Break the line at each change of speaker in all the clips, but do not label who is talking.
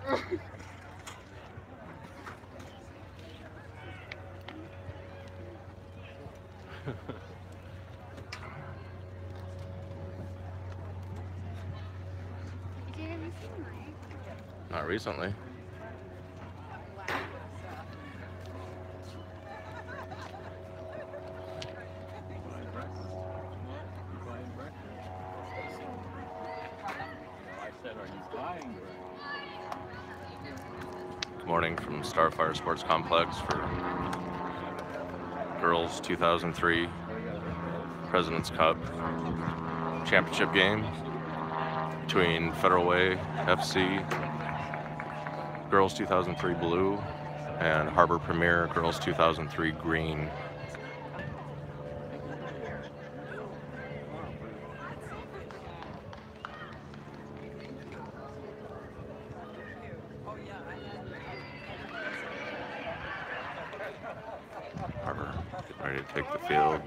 Not recently. Good morning from Starfire Sports Complex for Girls 2003 President's Cup Championship game between Federal Way FC Girls 2003 Blue and Harbor Premier Girls 2003 Green. Harbor getting ready to take the field,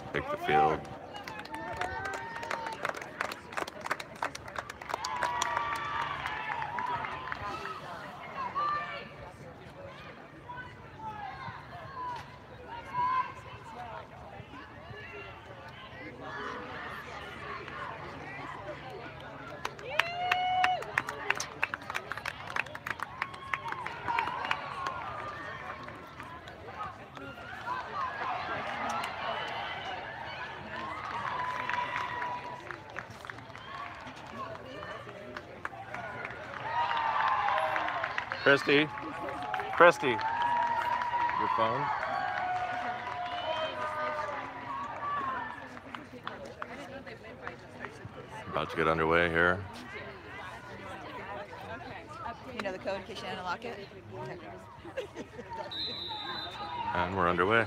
Christy, your phone. About to get underway here.
You know the code in case you want to lock it?
And we're underway.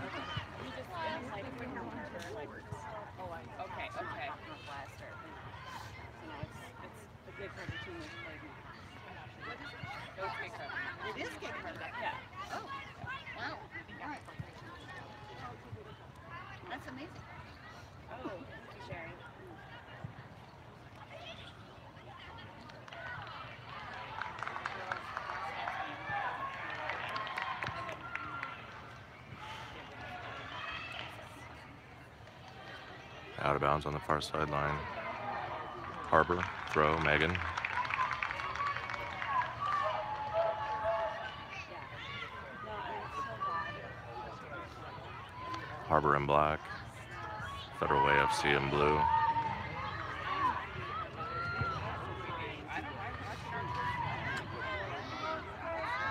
It is cake card. Yeah. Oh. Wow. That's amazing. Oh, thank you, Sherry.
Out of bounds on the far sideline. Harbor, throw, Megan. Harbor in black. Federal Way FC in blue.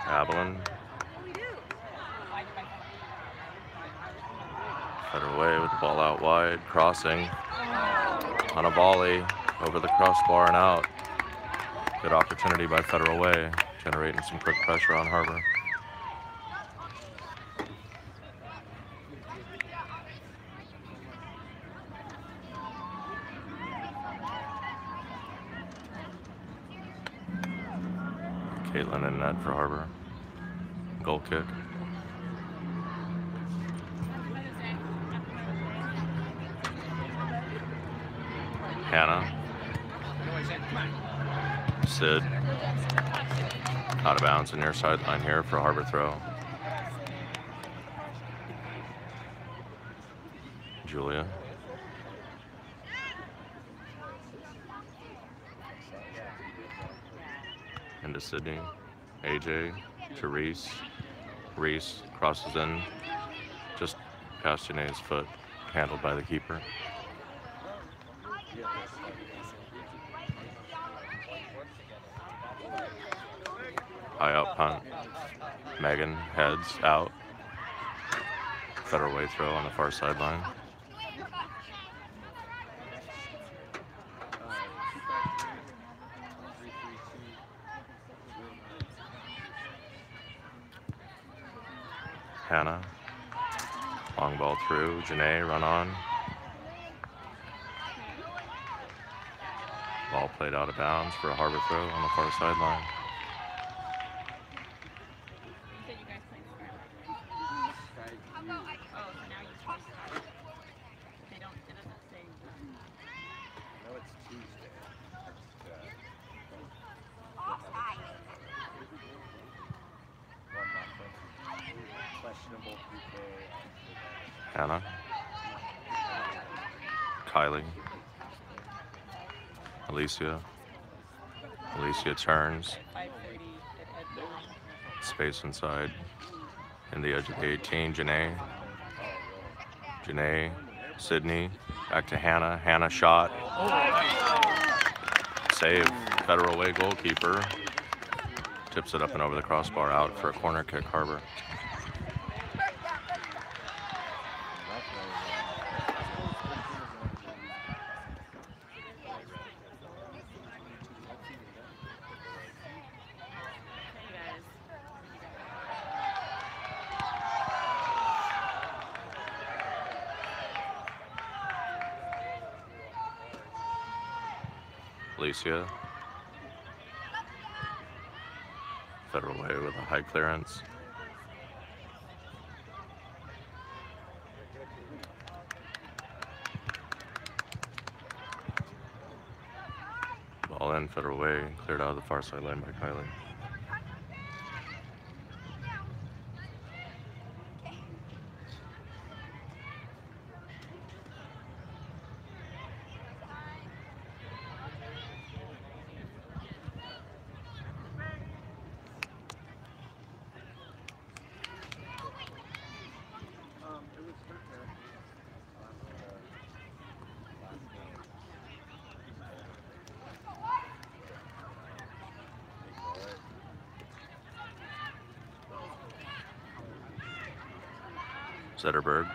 Avalon. Federal Way with the ball out wide, crossing on a volley over the crossbar and out. Good opportunity by Federal Way, generating some quick pressure on Harbor. Caitlin and net for Harbor. Goal kick. Hannah. Sid. Out of bounds and near sideline here for Harbor throw. Julia. Into Sydney. AJ to Reese. Reese crosses in just past Janae's foot, handled by the keeper. High out punt. Megan heads out. Federal Way throw on the far sideline. Hannah. Long ball through. Janae, run on. Ball played out of bounds for a Harbor throw on the far sideline. Hannah. Kylie. Alicia. Alicia turns. Space inside. In the edge of the 18, Janae. Janae. Sydney. Back to Hannah. Hannah shot. Save. Federal Way goalkeeper. Tips it up and over the crossbar, out for a corner kick, Harbor. Alicia. Federal Way with a high clearance. Ball in, Federal Way, cleared out of the far sideline by Kylie. Zetterberg,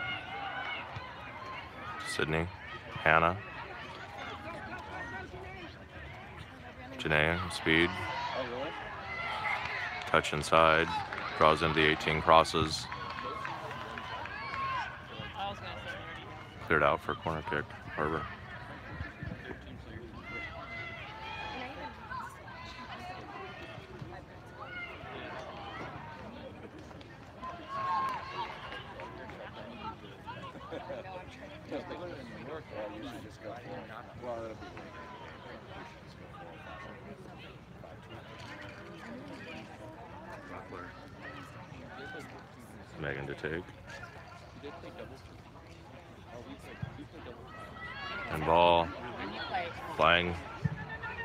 Sydney, Hannah, Janae, speed, touch inside, draws into the 18, crosses, cleared out for a corner kick, Harbor. Megan to take. And ball. Flying.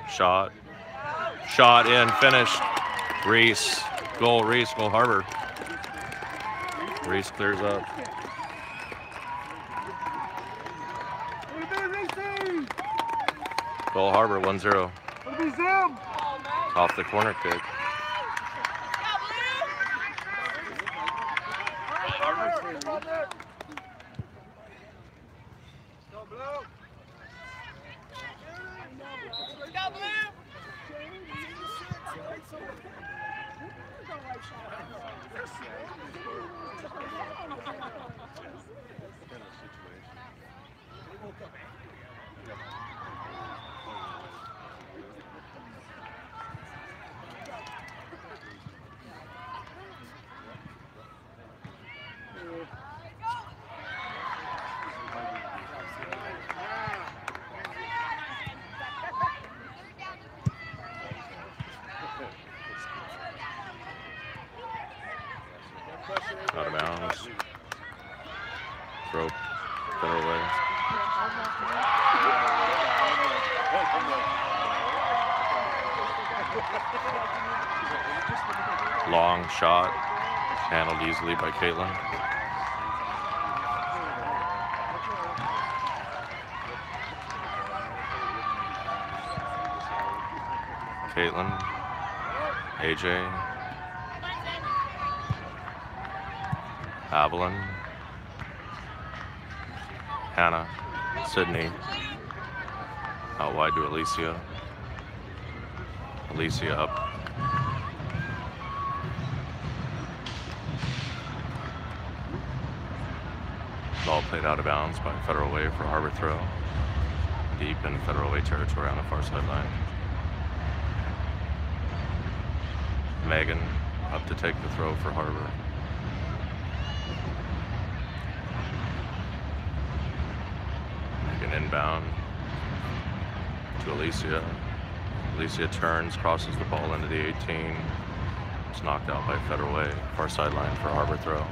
Shot. Shot in. Finished. Reese. Goal. Reese. Goal Harbor. Reese clears up. Goal Harbor 1-0. Off the corner kick. Out of bounds. Throw. Federal Way. Long shot. Handled easily by Caitlin. Caitlin. AJ. Avalon, Hannah, Sydney, out wide to Alicia, Alicia up, ball played out of bounds by Federal Way for Harbor throw, deep in Federal Way territory on the far sideline. Megan up to take the throw for Harbor. Inbound to Alicia. Alicia turns, crosses the ball into the 18. It's knocked out by Federal Way. Far sideline for Harbor throw.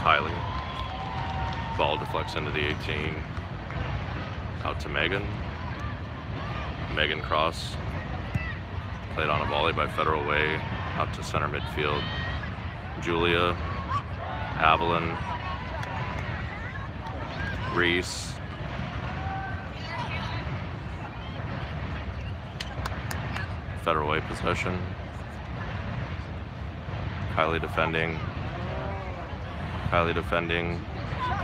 Kylie. Ball deflects into the 18. Out to Megan. Megan cross. Played on a volley by Federal Way. Out to center midfield. Julia. Avalon. Reese. Federal Way possession. Kylie defending. Kylie defending.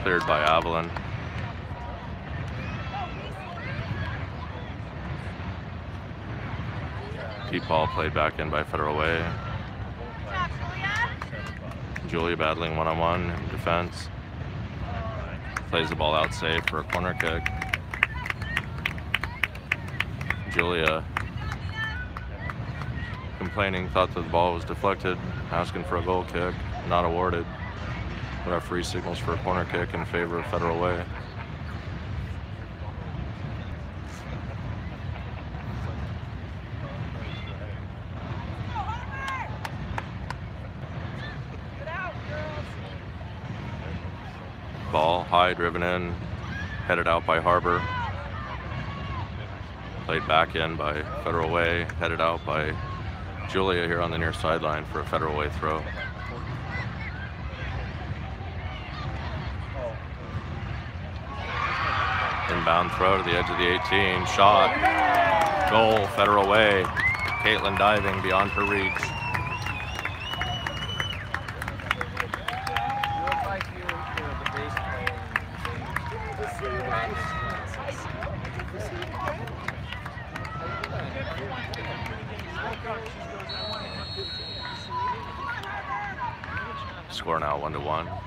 Cleared by Avalon. Deep ball played back in by Federal Way. Julia battling one-on-one in defense. Plays the ball out safe for a corner kick. Julia complaining, thought that the ball was deflected, asking for a goal kick, not awarded. Referee signals for a corner kick in favor of Federal Way. Ball high, driven in, headed out by Harbor. Played back in by Federal Way, headed out by Julia here on the near sideline for a Federal Way throw. Inbound throw to the edge of the 18, shot, goal, Federal Way. Caitlin diving beyond her reach. Score now 1-1.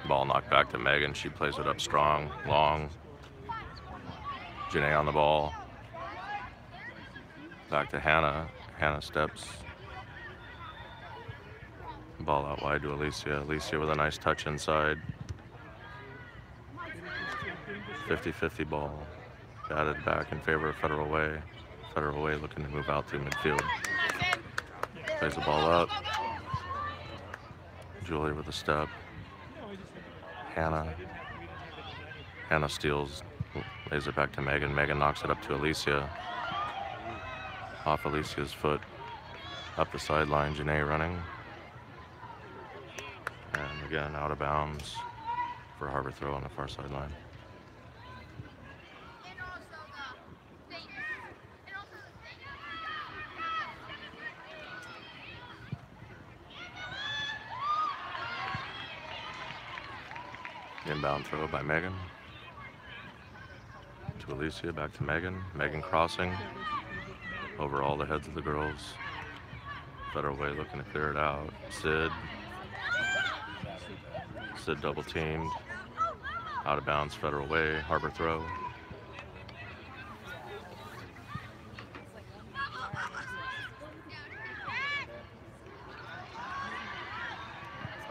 Ball knocked back to Megan. She plays it up strong, long. Janae on the ball. Back to Hannah. Hannah steps. Ball out wide to Alicia. Alicia with a nice touch inside. 50-50 ball. Batted back in favor of Federal Way. Federal Way looking to move out through midfield. Plays the ball up. Julia with a step. Hannah. Hannah steals, lays it back to Megan. Megan knocks it up to Alicia. Off Alicia's foot. Up the sideline, Janae running. And again, out of bounds for a Harbor throw on the far sideline. Inbound throw by Megan. To Alicia, back to Megan. Megan crossing over all the heads of the girls. Federal Way looking to clear it out. Sid. Sid double teamed. Out of bounds, Federal Way. Harbor throw.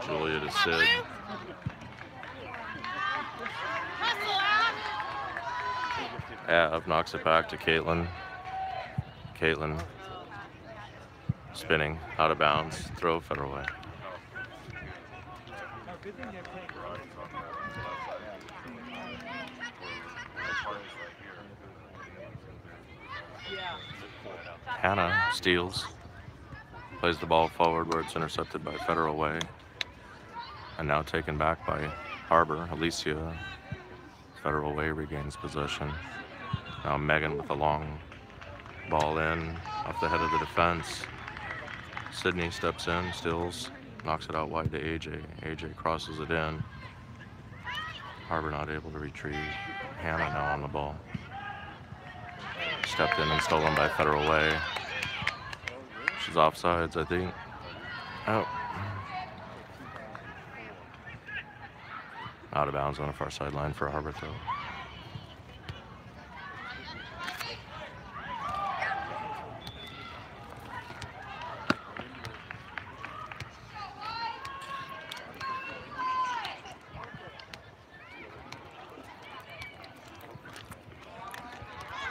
Julia to Sid. Av knocks it back to Caitlin. Caitlin spinning, out of bounds, throw Federal Way. Hannah steals, plays the ball forward where it's intercepted by Federal Way. And now taken back by Harbor. Alicia. Federal Way regains possession. Now Megan with a long ball in off the head of the defense. Sydney steps in, steals, knocks it out wide to AJ. AJ crosses it in. Harbor not able to retrieve. Hannah now on the ball. Stepped in and stolen by Federal Way. She's offsides, I think. Oh. Out of bounds on the far sideline for a Harbor throw.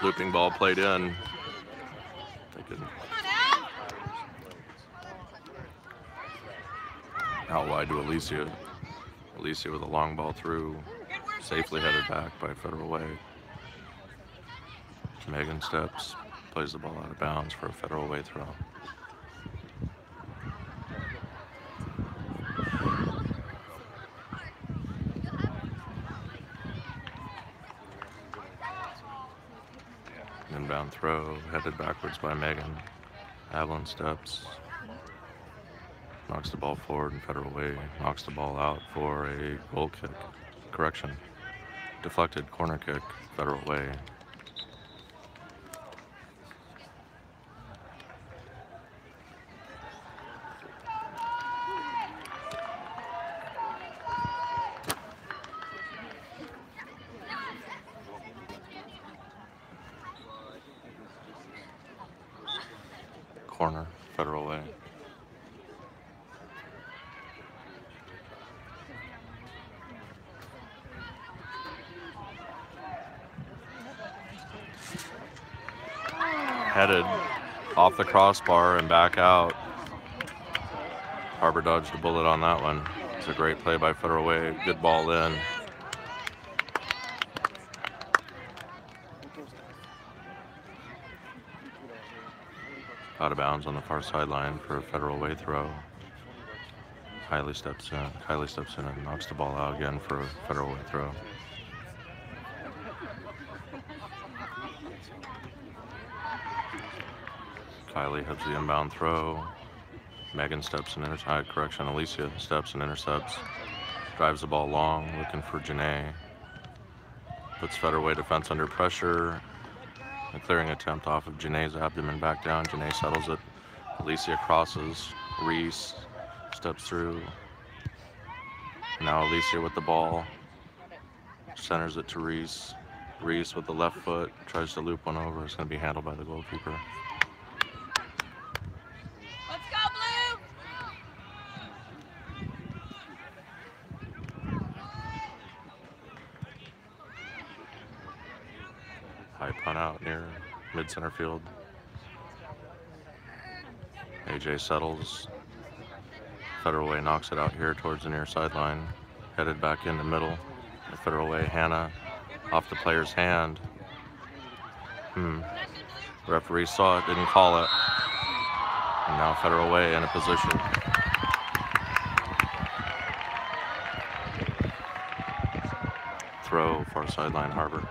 Looping ball played in. Taken out wide to Alicia. Alicia with a long ball through, safely headed back by Federal Way. Megan steps, plays the ball out of bounds for a Federal Way throw. Inbound throw, headed backwards by Megan. Avalon steps, knocks the ball forward, and Federal Way knocks the ball out for a goal kick. Correction. Deflected corner kick, Federal Way. Corner, Federal Way. Headed off the crossbar and back out. Harbor dodged a bullet on that one. It's a great play by Federal Way. Good ball in. Out of bounds on the far sideline for a Federal Way throw. Kylie steps in and knocks the ball out again for a Federal Way throw. Kylie heads the inbound throw. Megan steps and Alicia steps and intercepts. Drives the ball long, looking for Janae. Puts Federal Way defense under pressure. A clearing attempt off of Janae's abdomen back down. Janae settles it. Alicia crosses. Reese steps through. Now Alicia with the ball. Centers it to Reese. Reese with the left foot. Tries to loop one over. It's going to be handled by the goalkeeper.
Let's go, Blue!
High punt out near mid-center field. AJ settles. Federal Way knocks it out here towards the near sideline. Headed back in the middle. The Federal Way, Hannah off the player's hand. Referee saw it, didn't call it. And now Federal Way in a position. Throw, far sideline, Harbor.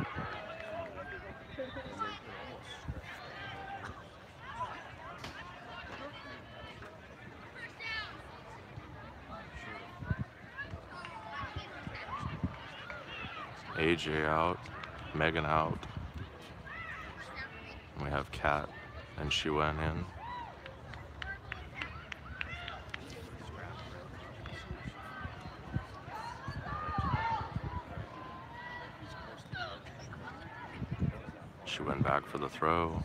AJ out, Megan out. We have Kat and she went in. She went back for the throw.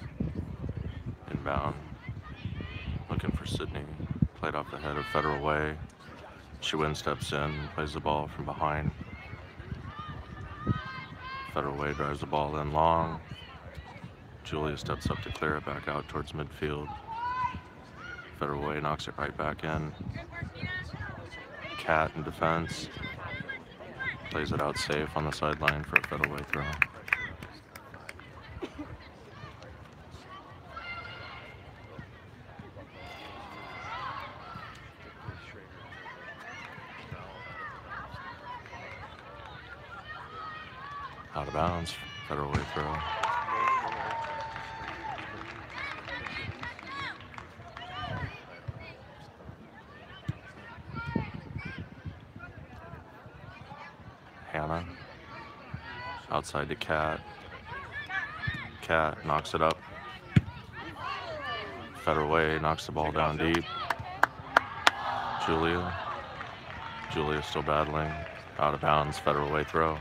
Inbound. Looking for Sydney. Played off the head of Federal Way. She steps in, plays the ball from behind. Federal Way drives the ball in long. Julia steps up to clear it back out towards midfield. Federal Way knocks it right back in. Kat in defense. Plays it out safe on the sideline for a Federal Way throw. Out of bounds, Federal Way throw. Hannah, outside to Kat. Kat knocks it up. Federal Way knocks the ball down deep. Julia still battling. Out of bounds, Federal Way throw.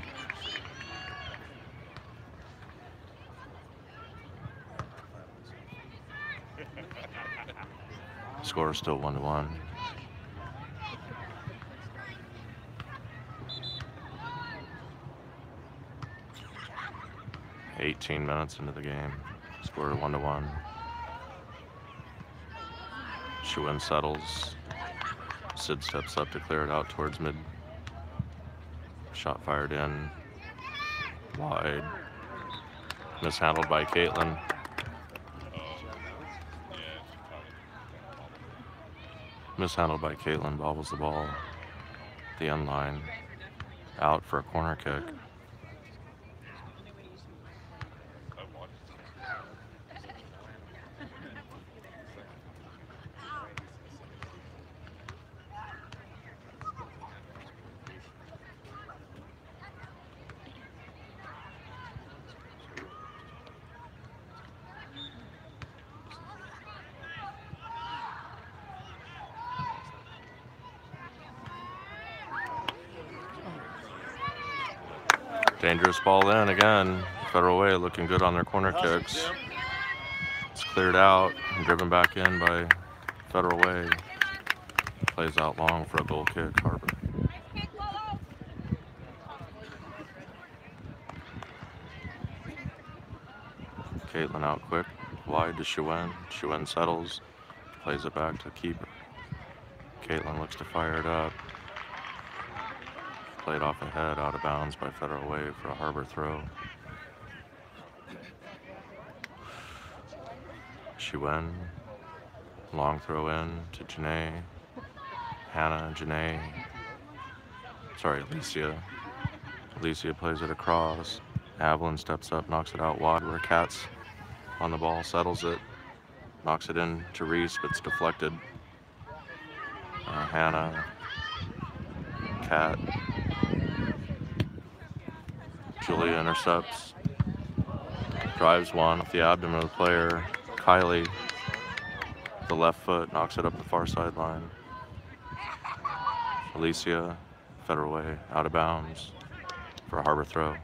Score is still 1-1. "18 minutes into the game. Score 1-1. Schwinn settles. Sid steps up to clear it out towards mid. Shot fired in. Wide. Mishandled by Caitlin. Mishandled by Caitlin. Bobbles the ball. The end line. Out for a corner kick. Dangerous ball in again. Federal Way looking good on their corner kicks. It's cleared out and driven back in by Federal Way. Plays out long for a goal kick, Harbor. Caitlin out quick, wide to Schwinn. Schwinn settles, plays it back to keeper. Caitlin looks to fire it up. Played off ahead, out of bounds by Federal Way for a Harbor throw. Schwinn, long throw in to Janae. Hannah, Janae. Sorry, Alicia. Alicia plays it across. Avalon steps up, knocks it out wide where Kat's on the ball, settles it. Knocks it in to Reese, but it's deflected. Hannah, Kat. Julia intercepts. Drives one off the abdomen of the player. Kylie, the left foot, knocks it up the far sideline. Alicia, Federal Way, out of bounds for a Harbor throw.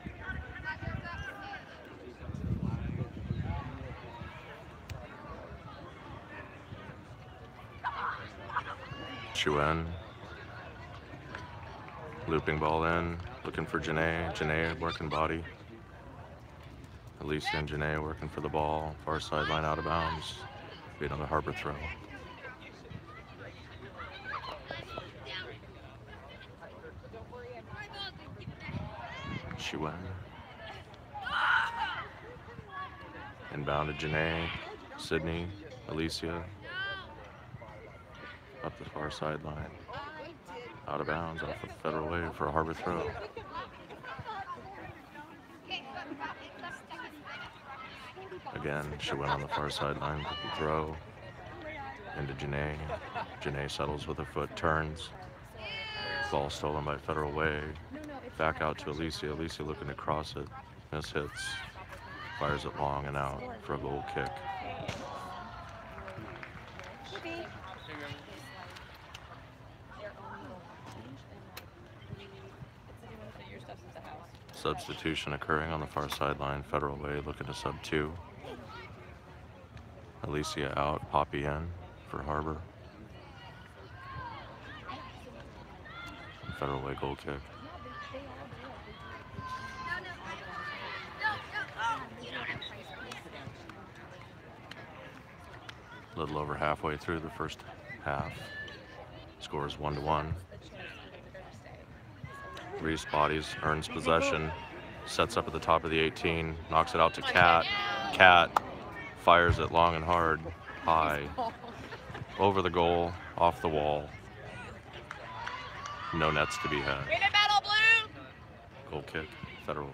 Schwinn, looping ball in, looking for Janae. Janae working body. Alicia and Janae working for the ball. Far sideline, out of bounds. Be another Harbor throw. Schwinn. Inbound to Janae, Sydney, Alicia. Up the far sideline. Out of bounds off of Federal Way for a Harbor throw. Again, Schwinn on the far sideline with the throw. Into Janae. Janae settles with her foot, turns. Ball stolen by Federal Way. Back out to Alicia. Alicia looking to cross it. Miss hits. Fires it long and out for a goal kick. Substitution occurring on the far sideline. Federal Way looking to sub 2. Alicia out, Poppy in for Harbor. Federal Way goal kick. A little over halfway through the first half. Score is 1-1. Reese bodies, earns possession, sets up at the top of the 18, knocks it out to Kat. Kat fires it long and hard, high, over the goal, off the wall. No nets to be had. Goal kick, Federal Way.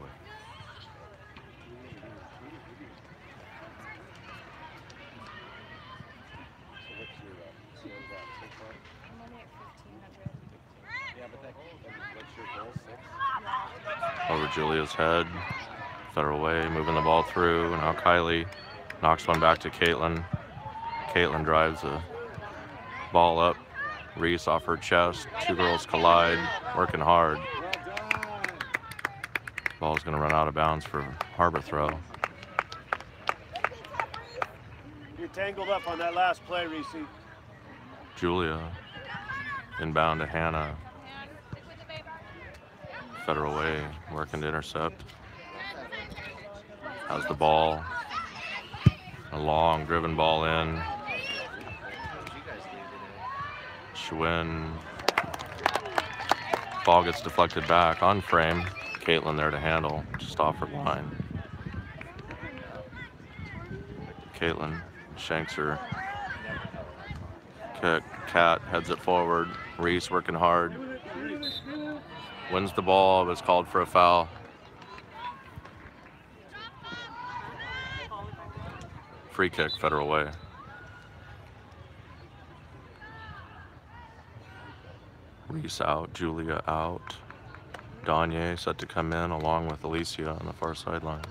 Over Julia's head. Federal Way moving the ball through. Now Kylie knocks one back to Caitlin. Caitlin drives the ball up. Reese off her chest. Two girls collide. Working hard. Ball's going to run out of bounds for Harbor throw.
You're tangled up on that last play, Reese.
Julia inbound to Hannah. Federal Way working to intercept. Has the ball. A long driven ball in. Schwinn. Ball gets deflected back on frame. Caitlin there to handle, just off her line. Caitlin shanks her kick. Cat heads it forward. Reese working hard. Wins the ball, but it's called for a foul. Free kick, Federal Way. Reese out, Julia out. Danye set to come in along with Alicia on the far sideline.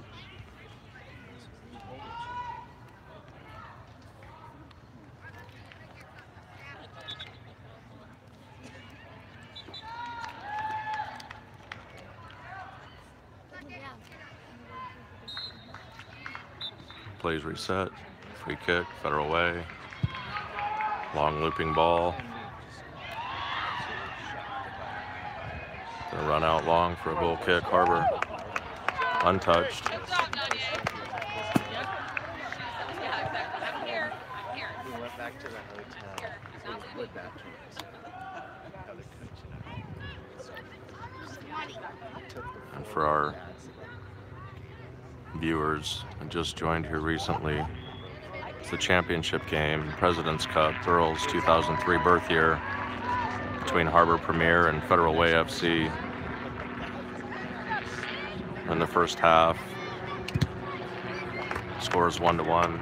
Plays reset, free kick, Federal Way. Long looping ball. Gonna run out long for a goal kick. Harbor untouched.
We went back to the hotel. We went back to
And for our viewers who just joined here recently, it's the championship game, President's Cup, Girls 2003 birth year, between Harbor Premier and Federal Way FC. In the first half, scores 1-1.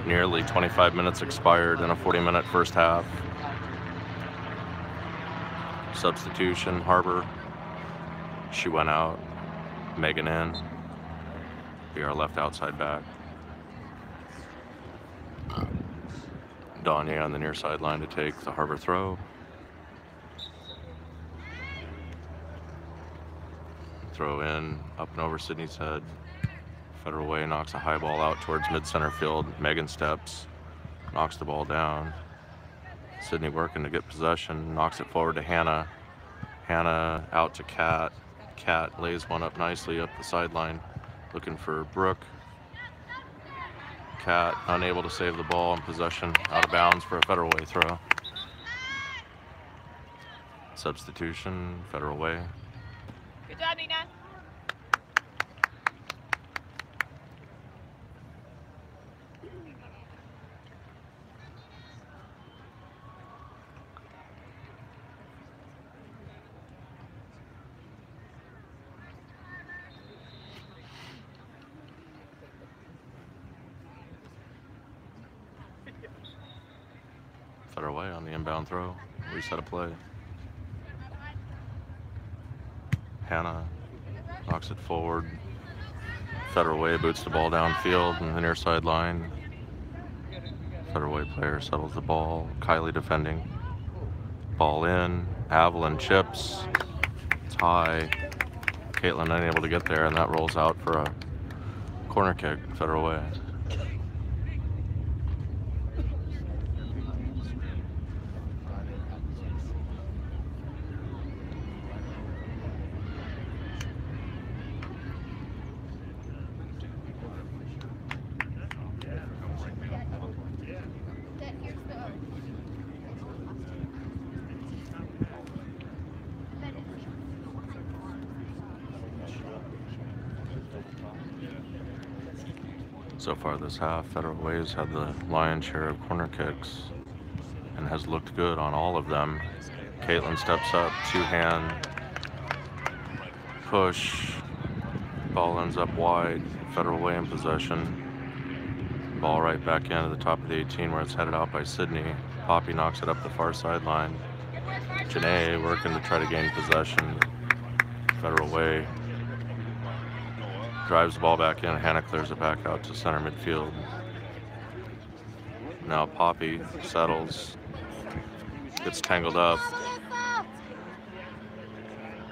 Nearly 25 minutes expired in a 40-minute first half. Substitution, Harbor. She went out. Megan in. Be our left outside back. Danye on the near sideline to take the Harbor throw. Throw in, up and over Sydney's head. Federal Way knocks a high ball out towards mid-center field. Megan steps, knocks the ball down. Sydney working to get possession, knocks it forward to Hannah. Hannah out to Kat. Kat lays one up nicely up the sideline, looking for Brooke. Kat unable to save the ball in possession, out of bounds for a Federal Way throw. Substitution, Federal Way.
Good job, Nina.
Federal Way on the inbound throw. Reset a play. Hannah knocks it forward. Federal Way boots the ball downfield in the near sideline. Federal Way player settles the ball. Kylie defending. Ball in. Avalon chips. It's high. Caitlin unable to get there, and that rolls out for a corner kick. Federal Way. So far this half, Federal Way's had the lion's share of corner kicks and has looked good on all of them. Caitlin steps up, two-hand push. Ball ends up wide. Federal Way in possession. Ball right back into the top of the 18 where it's headed out by Sydney. Poppy knocks it up the far sideline. Janae working to try to gain possession. Federal Way drives the ball back in. Hannah clears it back out to center midfield. Now Poppy settles, gets tangled up.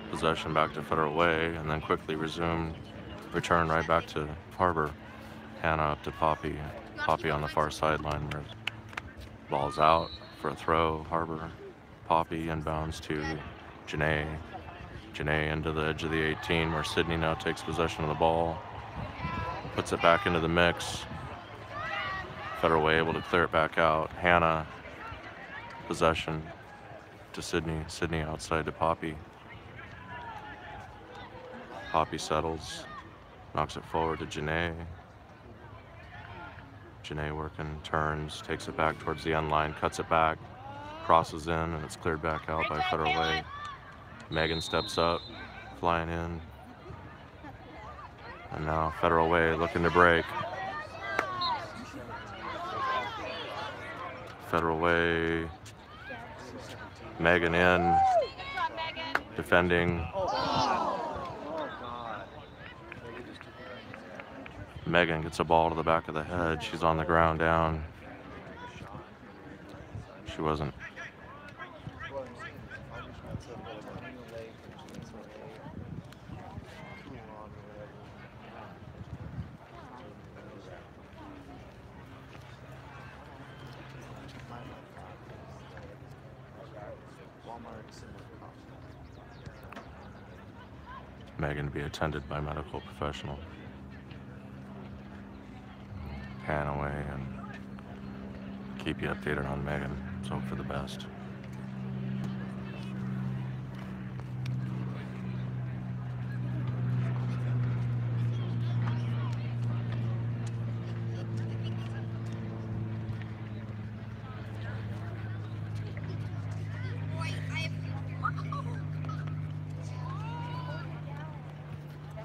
Possession back to Federal Way, and then quickly return right back to Harbor. Hannah up to Poppy. Poppy on the far sideline where ball's out for a throw. Harbor. Poppy inbounds to Janae. Janae into the edge of the 18 where Sydney now takes possession of the ball. Puts it back into the mix. Federal Way able to clear it back out. Hannah Possession to Sydney. Sydney outside to Poppy. Poppy settles, knocks it forward to Janae. Janae working, turns, takes it back towards the end line, cuts it back, crosses in, and it's cleared back out by Federal Way. Megan steps up, flying in. And now Federal Way looking to break. Federal Way, Megan in, defending. Megan gets a ball to the back of the head. She's on the ground down. She wasn't. Megan to be attended by medical professional. Pan away and keep you updated on Megan. So hope for the best.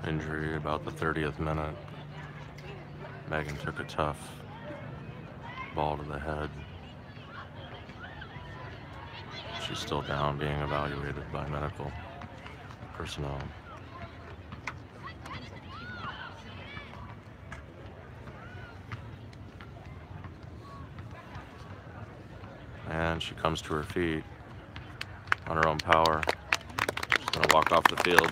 Injury about the 30th minute. Megan took a tough ball to the head. She's still down, being evaluated by medical personnel. And she comes to her feet on her own power. She's gonna walk off the field.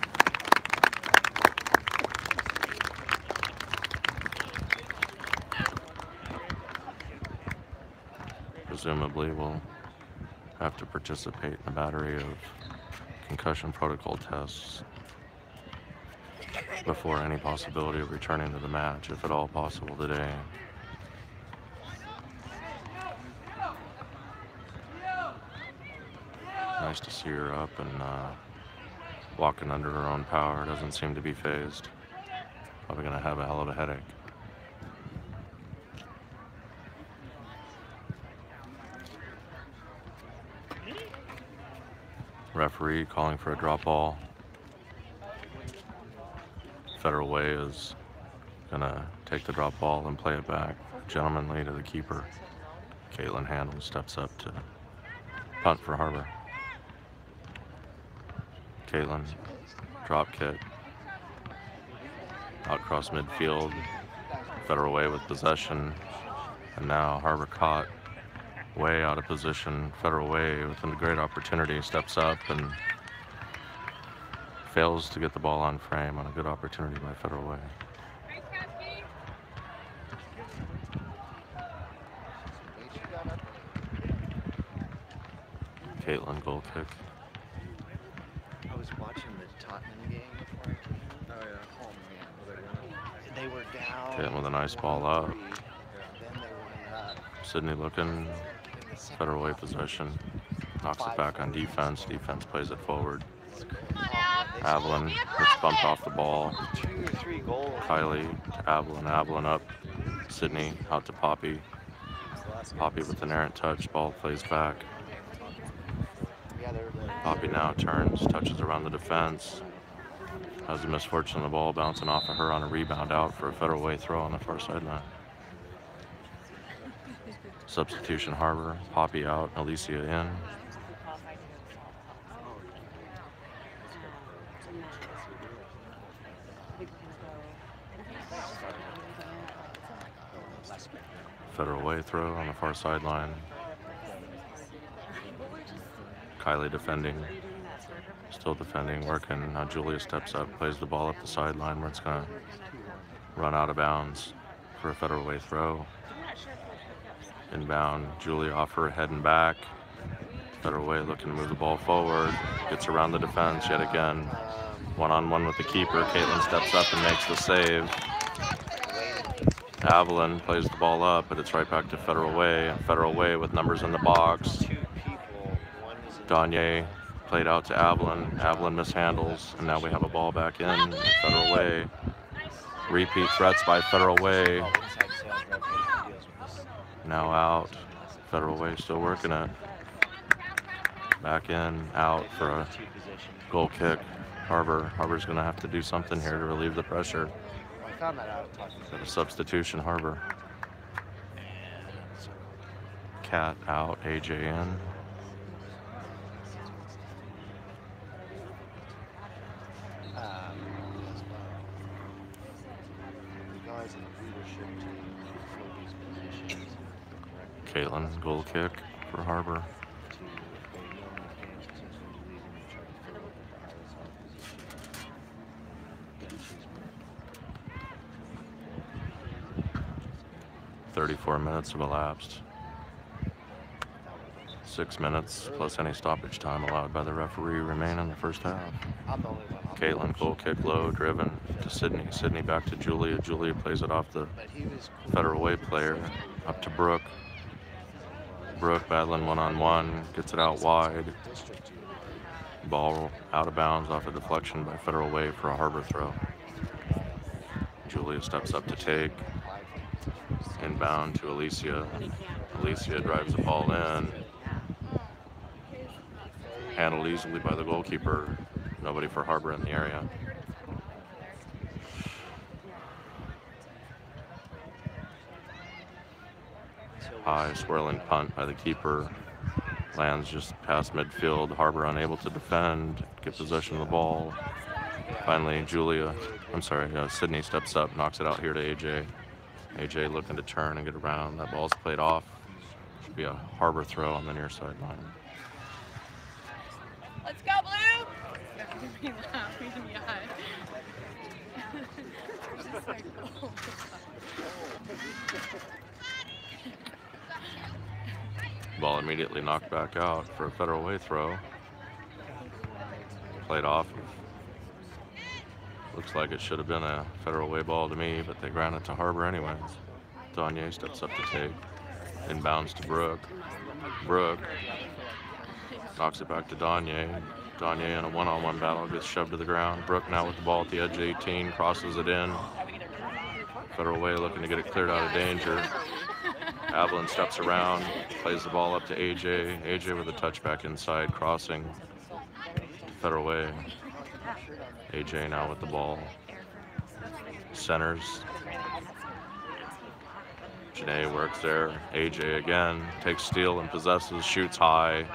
Presumably will have to participate in a battery of concussion protocol tests before any possibility of returning to the match, if at all possible today. Nice to see her up and walking under her own power. Doesn't seem to be phased. Probably gonna have a hell of a headache. Referee calling for a drop ball. Federal Way is gonna take the drop ball and play it back gentlemanly to the keeper. Caitlin Handel steps up to punt for Harbor. Caitlin, drop kick. Out across midfield. Federal Way with possession. And now Harbor caught. Way out of position. Federal Way with a great opportunity steps up and fails to get the ball on frame on a good opportunity by Federal Way. Caitlin, goal kick.
I was watching the Tottenham game before I came. Oh yeah. Oh man. They were down.
Caitlin with a nice ball up.
Then they went up.
Sydney looking. Federal Way possession. Knocks it back on defense. Defense plays it forward. Avalon gets bumped off the ball.
2 or 3 goals.
Kylie to Avalon. Avalon up. Sydney out to Poppy. Poppy with an errant touch. Ball plays back. Poppy now turns, touches around the defense. Has the misfortune of the ball bouncing off of her on a rebound out for a Federal Way throw on the far sideline. Substitution Harbor. Poppy out. Alicia in. Federal Way throw on the far sideline. Kylie defending. Still defending, working. Now Julia steps up, plays the ball up the sideline where it's going to run out of bounds for a Federal Way throw. Inbound, Julia off her head and back. Federal Way looking to move the ball forward. Gets around the defense yet again. One-on-one with the keeper. Caitlin steps up and makes the save. Avalon plays the ball up, but it's right back to Federal Way. Federal Way with numbers in the box. Gagne played out to Avalon. Avalon mishandles, and now we have a ball back in. Federal Way. Repeat threats by Federal Way.
Oh, inside sales rep deals with this.
Now out. Federal Way still working it. Back in, out for a
Two position.
goal kick. Harbor's going to have to do something here to relieve the pressure.
I found that out talking to
Got a substitution, Harbor.
and so
Cat out, AJ in.
as well. The guys in the leadership team fill these positions.
Caitlin, goal kick for Harbor.
To they know enough games essentially to leave and try to fill it with the highest opposition. Benches were
34 minutes have elapsed. 6 minutes plus any stoppage time allowed by the referee remain in the first half.
I'm the only one.
Caitlin, goal kick low, driven to Sydney. Sydney back to Julia. Julia plays it off the
But he was cool.
Federal Way player up to Brooke. Brooke battling one-on-one, gets it out wide.
District team.
Ball out of bounds off a deflection by Federal Way for a Harbor throw. Julia steps up to take. Inbound to Alicia. Alicia drives the ball in. Handled easily by the goalkeeper. Nobody for Harbor in the area. High swirling punt by the keeper. Lands just past midfield. Harbor unable to defend, get possession of the ball. Finally, Sydney steps up, knocks it out here to AJ. AJ looking to turn and get around. That ball's played off. Should be a Harbor throw on the near sideline.
Let's go, Blue!
Ball immediately knocked back out for a Federal Way throw. Played off. Looks like it should have been a Federal Way ball to me, but they ground it to Harbor anyways. Gagne steps up to take. Inbounds to Brooke. Brooke knocks it back to Gagne. Gagne in a one-on-one battle gets shoved to the ground. Brooke now with the ball at the edge of 18, crosses it in. Federal Way looking to get it cleared out of danger. Avalon steps around, plays the ball up to AJ. AJ with a touchback inside, crossing Federal Way. AJ now with the ball. Centers. Janae works there. AJ again takes steal and possesses, shoots high.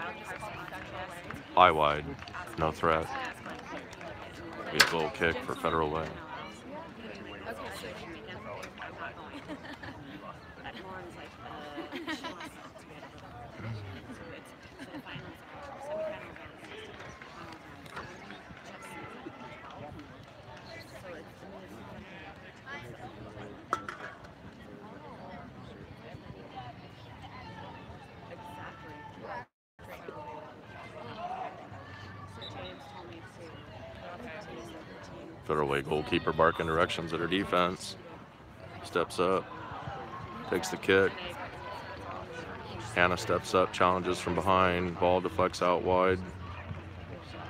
High wide, no threat. Be a goal kick for Federal Way. Federal Way goalkeeper barking directions at her defense. Steps up, takes the kick. Hannah steps up, challenges from behind. Ball deflects out wide.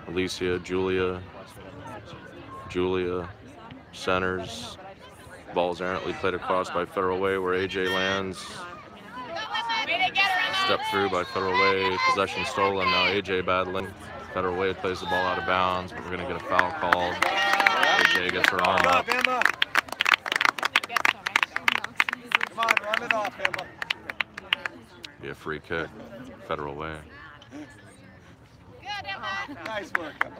Alicia, Julia centers. Ball's errantly played across by Federal Way where AJ lands. Step through by Federal Way. Possession stolen. Now AJ battling. Federal Way plays the ball out of bounds, but we're going to get a foul called. AJ gets her arm up.
Emma. Come on, run it off, Emma.
Be a free kick. Federal Way.
Good, Emma!
Nice work, Emma.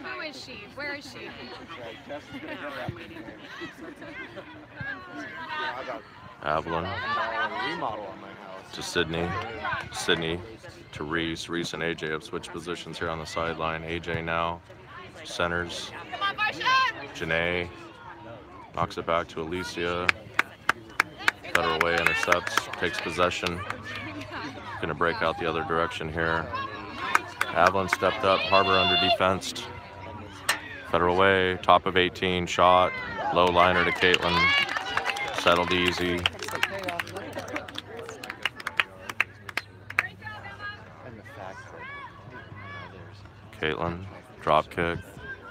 Who is she? Where is she?
Right, Jess is gonna get her after the game. Yeah, I got
Avalon
a remodel on my house.
to Sydney. Sydney to Reese. Reese and AJ have switched positions here on the sideline. AJ now centers.
Come on, Varsha!
Janae knocks it back to Alicia. Federal Way intercepts, takes possession. Gonna break out the other direction here. Avalon stepped up, Harbor under defensed. Federal Way, top of 18, shot. Low liner to Caitlin. Settled easy.
And the
Caitlin, drop kick,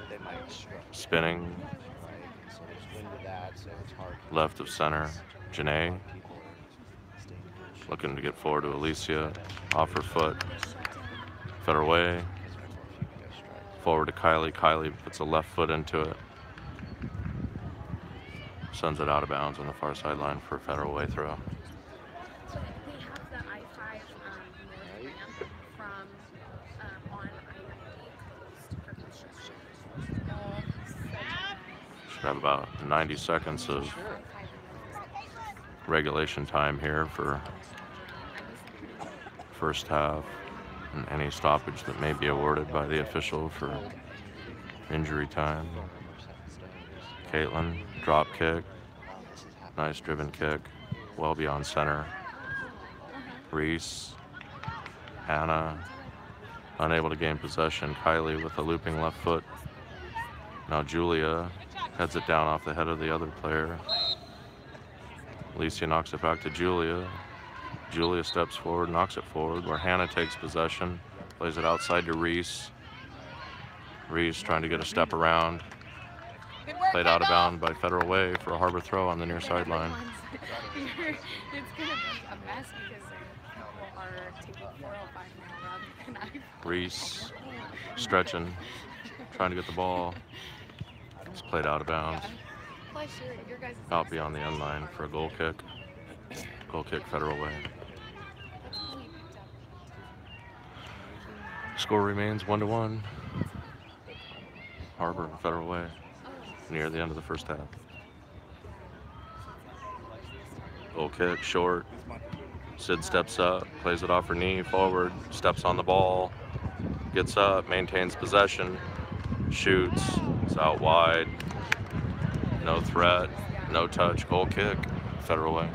They might struggle,
spinning,
right? And so there's wind to that, so it's hard.
left of center. Janae
People are staying in good shape.
looking to get forward to Alicia, off her foot. Federal way,
Because there are more few guys strike.
forward to Kylie. Kylie puts a left foot into it. Sends it out of bounds on the far sideline for a federal way throw.
So they have the I-5 north ramp from on I-90 closed for construction.
Should have about 90 seconds of regulation time here for first half, and any stoppage that may be awarded by the official for injury time. Caitlin, drop kick, nice driven kick, well beyond center. Reese, Hannah, unable to gain possession. Kylie with a looping left foot. Now Julia heads it down off the head of the other player. Alicia knocks it back to Julia. Julia steps forward, knocks it forward, where Hannah takes possession, plays it outside to Reese. Reese trying to get a step around. Played out of bounds by Federal Way for a harbor throw on the near sideline.
It's going to be a mess because people are taking 405 now rather than I-5.
Reese stretching, trying to get the ball. It's played out of bounds.
Plus, your guys'
Out beyond the end line for a goal kick. Goal kick Federal Way.
That's all we picked up.
Score remains 1-1. Harbor and Federal Way near the end of the first half. Goal kick, short. Sid steps up, plays it off her knee, forward, steps on the ball, gets up, maintains possession, shoots, it's out wide. No threat, no touch, goal kick, Federal Way.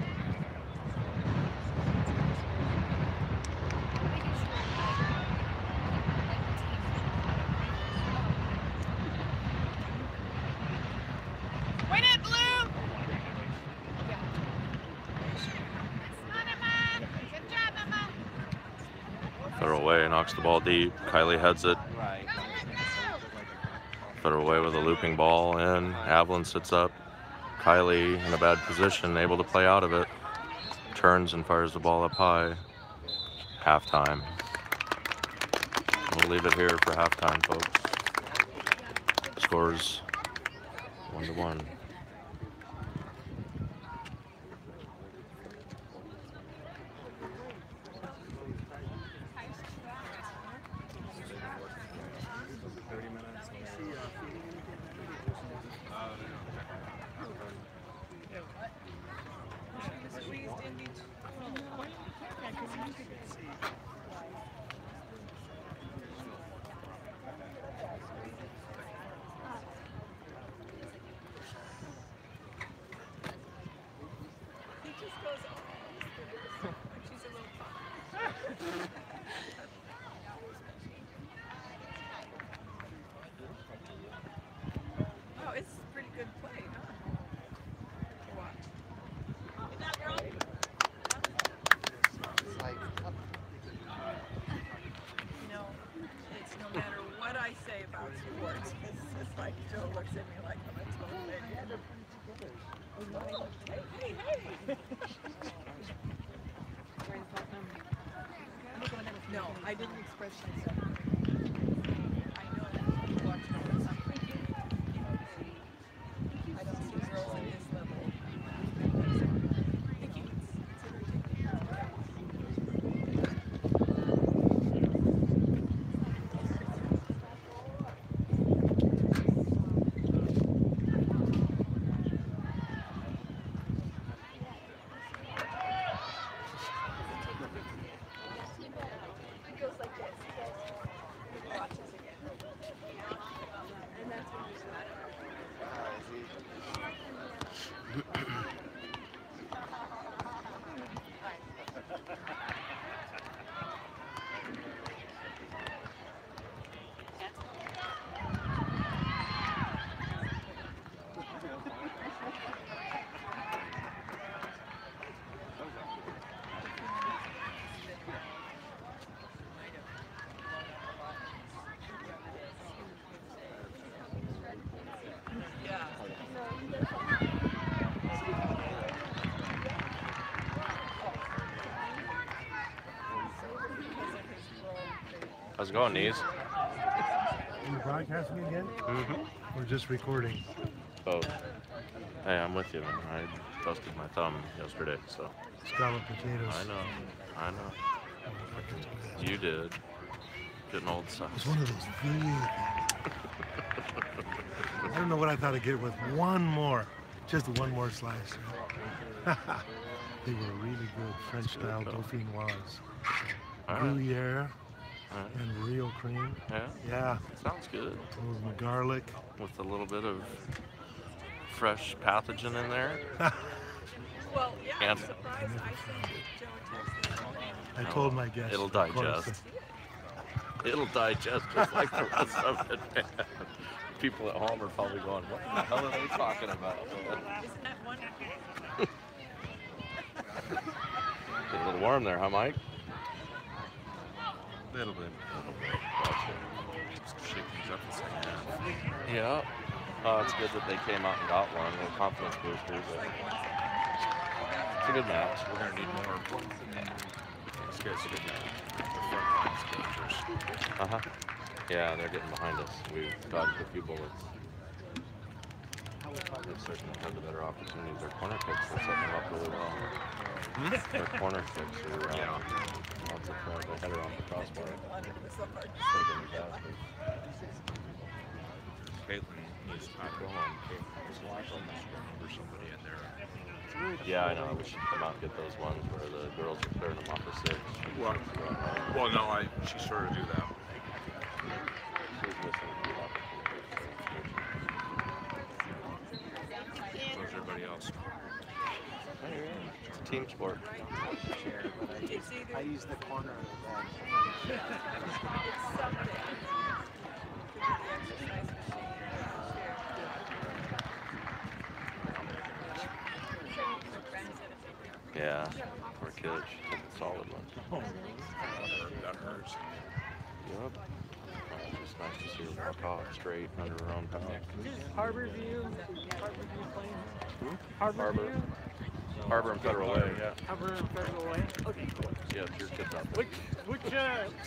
Win it, Blue! Good job, Emma.
Federal Way knocks the ball deep, Kylie heads it.
Right.
Federal Way with a looping ball in. Avalon sits up. Kylie in a bad position, able to play out of it. Turns and fires the ball up high. Halftime. We'll leave it here for halftime, folks. Scores 1-1.
Oh, it's a pretty good play, huh? To watch.
It's like,
You know, it's no matter what I say about sports, it's just like Joe looks at me like I'm a total idiot. Hey, hey! No, I didn't express myself. I know that you watch all the time. I don't see girls at his level. Thank you. It goes like this.
How's it going, Knees?
Are you broadcasting again?
Mm-hmm.
Or just recording?
Both. Hey, I'm with you, man. I busted my thumb yesterday, so.
Scalloped potatoes.
I know. You did. Getting old stuff.
It's one of those big things. I don't know what I thought I'd get with one more. Just one more slice. They were really good French-style dauphinoise. Gruyere and real cream.
Yeah?
Yeah.
Sounds good.
With garlic.
With a little bit of fresh pathogen in there.
Well, yeah, I'm
And-
surprised. I sent Joe a text this morning.
I told my guests.
It'll
of course,
digest. It'll digest just like the rest of it, man. People at home are probably going, what the hell are they talking about?
Isn't that wonderful?
Get a little warm there, huh, Mike?
Little bit.
Gotcha.
Shake things up in the second half.
Yeah. It's good that they came out and got one. A confidence booster, but it's a good match.
We're going to need more. These guys are good now. The front line's dangerous.
Uh-huh. Yeah, they're getting behind us. We've dodged a few bullets. They've certainly had the better opportunities. Their corner kicks are setting them up really well. Their corner kicks are lots of fun. They header off the crossbar.
Under the sword.
Taking the basket.
Caitlin needs to go home. There's a lot of them for somebody in there.
Yeah, I know. We should come out and get those ones where the girls are clearing them off the six.
Well, no, she started to do that.
She's missing a few opportunities.
Where's everybody else?
It's a team sport.
It's either
I use the corner of the bed.
it's something. It could be the exercise machine or the chair.
Yeah. Poor kid. She took a solid one.
That hurts.
Yep. It's just nice to see her walk off straight under her own power.
Harborview playing? Harborview?
Harbor and Federal Way, yeah.
Harbor and Federal Way? Okay, cool.
Yeah, it's your kids out there.
Which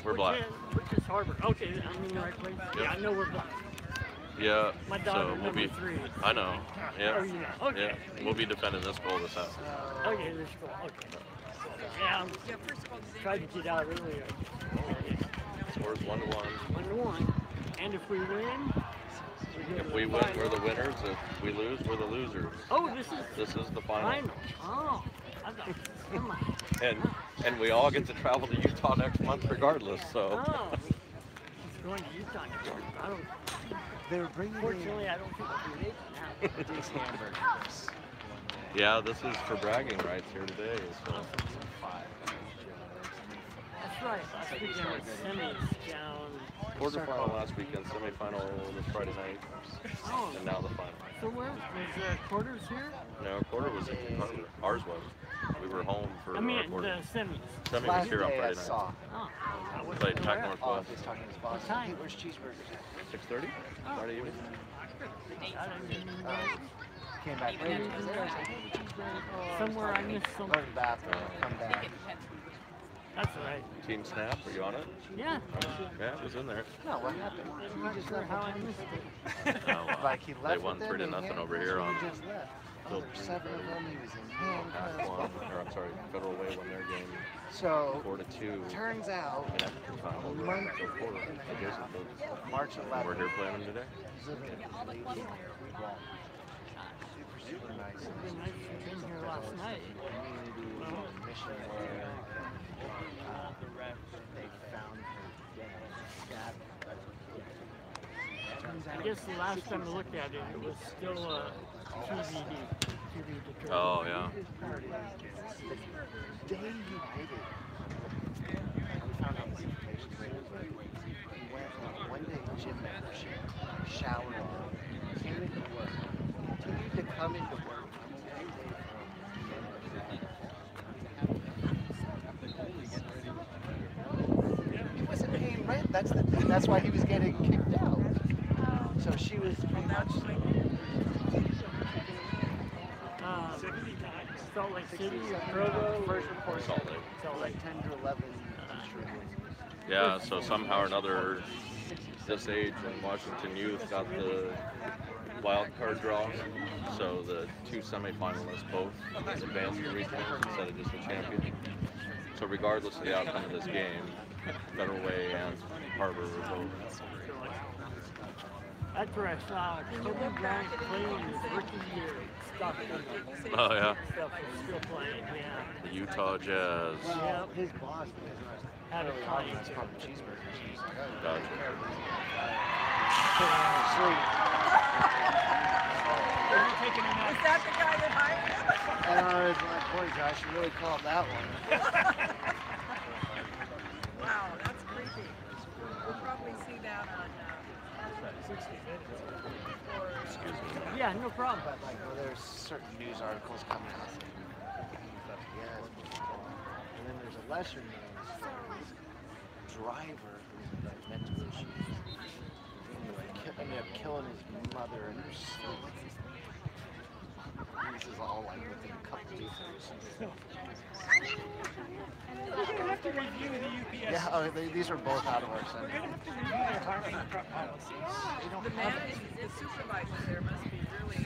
We're black.
Which is Harbor? Okay, I'm in the right place.
Yep.
Yeah, I know we're black.
Yeah,
My
so
daughter,
we'll
number
be.
3.
I know. Yeah.
Oh, you know. Okay.
Yeah, we'll be defending this goal this afternoon.
Okay, this is cool. Okay. Yeah,
Yeah, first of all, does
tried
anybody
to get out earlier.
Scores 1-1.
1-1. And if we win,
If we win, we're the winners. If we lose, we're the losers.
Oh,
This is the final.
final. Oh, come on.
And we all get to travel to Utah next month regardless. So.
Oh, it's going to Utah next week. I don't.
They were bringing
Fortunately, I don't think I'll be late now.
these hamburgers.
Yeah, this is for bragging rights here today. So.
That's right. Last weekend was semis down.
Quarterfinal last weekend, semifinal this Friday night,
Oh,
and now the final.
so where was quarters here?
No, quarter was in Harbor. Ours was. We were home for
I mean,
our quarter.
the semis.
Semi was
Last
here on
day I
Friday night.
saw.
Oh, I wasn't
Played Pac
aware.
Oh,
Northwest.
he's talking to his boss.
What time?
Hey, where's cheeseburgers at?
6:30 Friday evening.
I didn't even know.
Came back
Maybe
later.
it was somewhere I missed
Go to
something.
the bathroom. Come back.
That's right.
Team Snap, are you on it?
Yeah.
Yeah, it was in there.
No, what happened?
I'm not sure how I missed it.
Like he left
They won
with
3 to
them in
nothing over here on
he just left. Oh, there's 7 of them. He was in
Pac
handcuffs.
one, or I'm sorry, Federal Way won their game
So
4-2.
turns out
And after final, over
Month-
so quarter. I guess it was-
March 11th.
We're here playing them today.
Super nice.
It would been nice to have been here last night.
Community mission where they found her dead.
I guess the last time I looked at it, it was still TBD. TBD.
Oh, yeah.
The day he did it, we found out this information later, but he went on one day gym membership, showered, came into work, continued to come into work. He wasn't paying rent. That's the thing. That's why he was getting kicked out. So she was pretty much.
Salt Lake City or Provo?
First report
Salt Lake.
Salt Lake.
like 10 to 11 insurance.
Yeah, so somehow or another, this age in Washington youth got the wild card draw. So the two semifinalists both advanced to regionals instead of just a champion. So regardless of the outcome of this game, Federal Way and Harbor were both.
That's where I saw Kobe Bryant playing his rookie year stuff.
Oh yeah,
Stuff was still playing, yeah.
the Utah Jazz.
Yep.
His boss
Had a client.
was called cheeseburgers. He's like, oh,
Gotcha.
sleep.
Are you taking a nap?
Is that the guy that hired him?
And I was like, boy, Josh, you really called that one.
Wow, that's creepy. We'll probably see that on.
Yeah, no problem.
But like, well, there's certain news articles coming out saying, yes, and then there's a lesser known driver who's like mental issues. Ended up killing his mother in her sleep. This is all like within a couple days.
We're going to have to review the UPS.
Yeah, oh, these are both out of our center.
We're going to have to review their hiring policies. They don't
The
have
man, the supervisor there must be really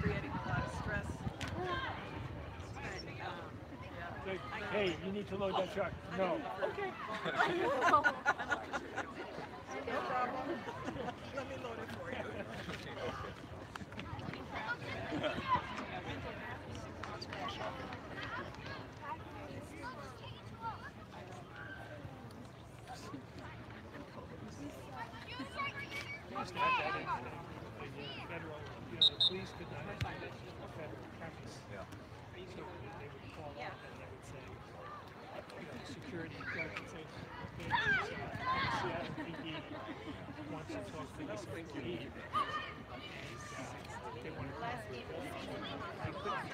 creating a lot of stress.
Like, hey, you need to load that truck. No. Okay.
No problem. Let me load it for you.
Federal, the police could not find it a federal premise. Yeah. So they would call up and they would say, security guard would say, hey, Seattle PD wants to talk to this employee. They want to talk to the I couldn't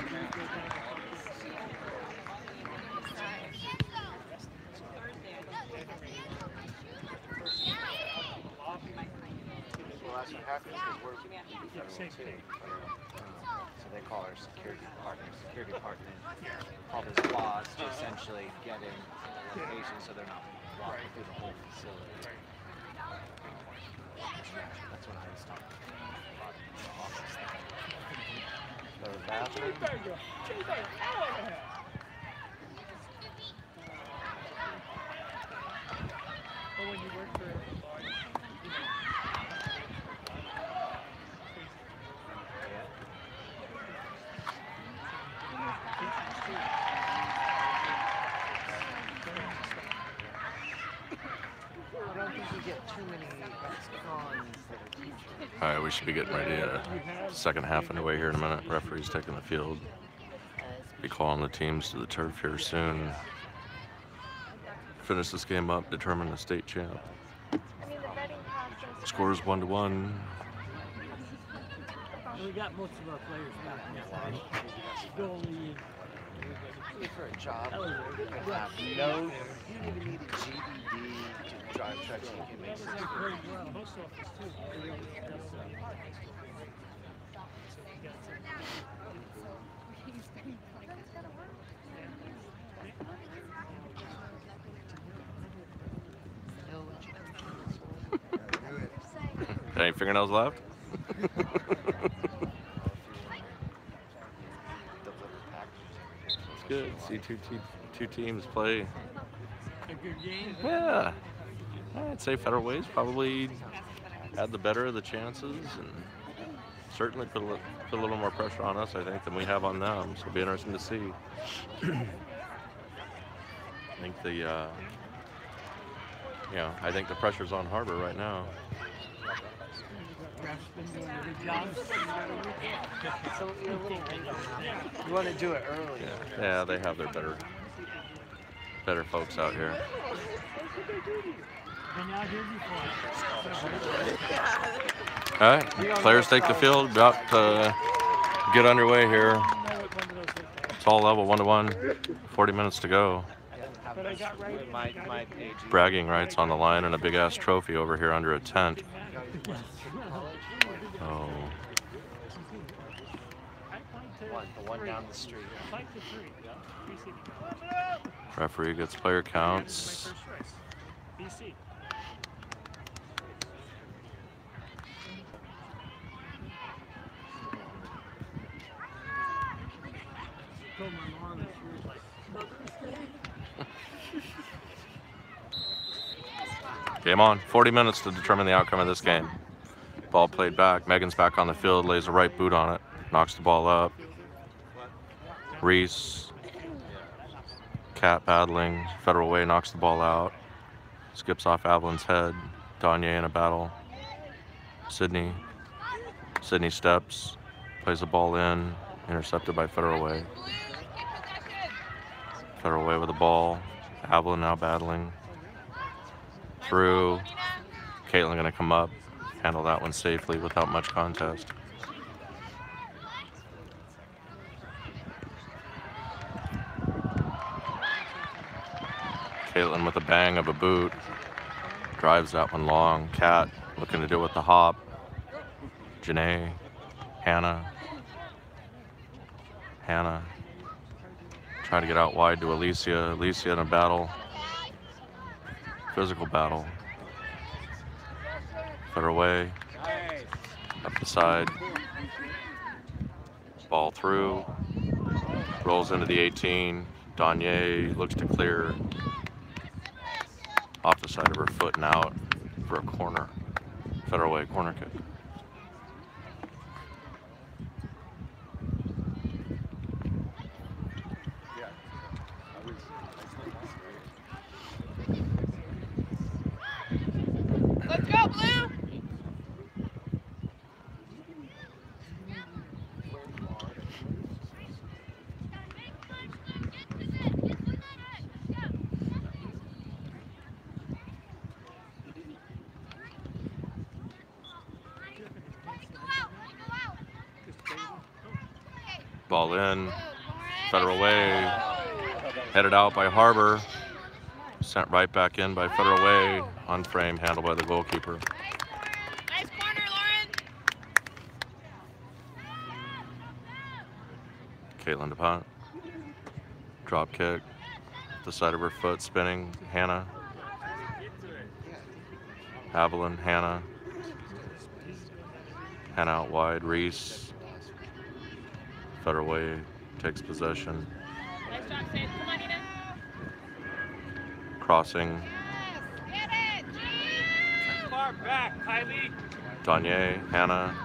get in because
Well, that's what happens because we're
same thing.
So they call our security department, call his boss to essentially get in the location so they're not walking through the whole facility. That's what I was talking about.
Go to the bathroom.
But when you work for a large, you know,
I don't think you get too many ex-cons that are teachers.
All right, we should be getting ready to second half underway here in a minute. Referee's taking the field. Be calling the teams to the turf here soon. Finish this game up, determine the state champ. Scores 1-1.
we got most of our players back now. Goalie.
For a job, you can have you don't even need a GED to drive trucks. You can make sense.
Very well. Post office too.
Any fingernails left? It's good. See two teams play.
A good game.
Yeah. I'd say Federal Way's probably had the better of the chances and certainly put a little more pressure on us, I think, than we have on them. So it'll be interesting to see. I think I think the pressure's on Harbor right now.
So you want to do it early.
Yeah, they have their better folks out here. All right, players take the field. About to get underway here. It's all level, 1-1. 40 minutes to go. Bragging rights on the line and a big ass trophy over here under a tent. Oh.
The one down the street.
5 to 3. BC.
Referee gets player
My
counts.
first choice. BC.
Game on. 40 minutes to determine the outcome of this game. Ball played back. Megan's back on the field, lays a right boot on it, knocks the ball up. Reese, Cat battling, Federal Way knocks the ball out. Skips off Avalon's head. Danye in a battle. Sydney steps, plays the ball in, intercepted by Federal Way. Federal Way with the ball. Avalon now battling. Through. Caitlin gonna come up, handle that one safely without much contest. Caitlin with a bang of a boot. Drives that one long. Cat looking to do it with the hop. Janae. Hannah. Trying to get out wide to Alicia. Alicia in a battle. Physical battle. Federal Way. Up the side. Ball through. Rolls into the 18. Danye looks to clear. Off the side of her foot and out for a corner. Federal Way corner kick.
Let's go, Blue!
Ball in. Federal Way. Headed out by Harbor. Sent right back in by Federal Way. On frame, handled by the goalkeeper.
Nice corner, Lauren!
Caitlin DuPont. Drop kick. The side of her foot spinning. Hannah. Avalon, Hannah. Hannah out wide. Reese. Federal Way takes possession.
Nice job, Sam. Come on, Nina.
Crossing.
Get it!
Far back, Kylie.
Danye, Hannah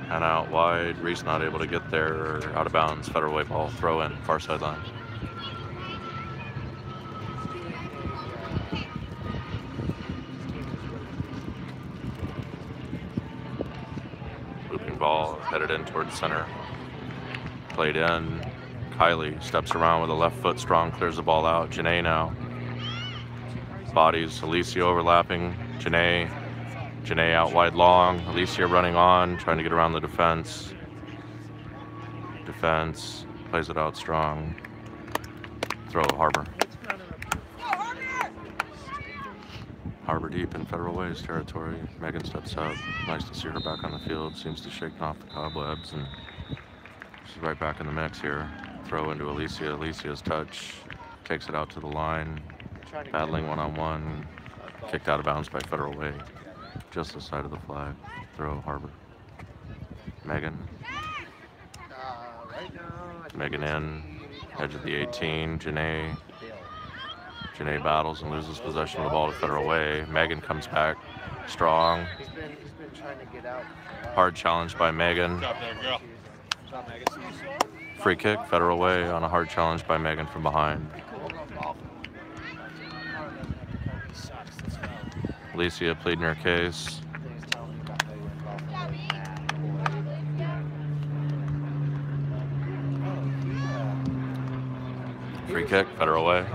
out wide. Reese not able to get there. Out of bounds. Federal Way ball. Throw in. Far sideline. Looping ball headed in towards center. Played in. Kylie steps around with a left foot strong, clears the ball out. Janae now. Bodies. Alicia overlapping. Janae out wide long. Alicia running on, trying to get around the defense. Plays it out strong. Throw Harbor. Harbor deep in Federal Way's territory. Megan steps up. Nice to see her back on the field. Seems to shake off the cobwebs, and she's right back in the mix here. Throw into Alicia. Alicia's touch. Takes it out to the line. Battling one-on-one. Kicked out of bounds by Federal Way. Just the side of the flag. Throw Harbor. Megan. Megan in. Edge of the 18. Janae battles and loses possession of the ball to Federal Way. Megan comes back strong.
He's been trying to get out.
Hard challenge by Megan.
Drop there, girl.
Drop, Megan.
Free kick, Federal Way on a hard challenge by Megan from behind. Alicia pleading her case. Free kick, Federal Way.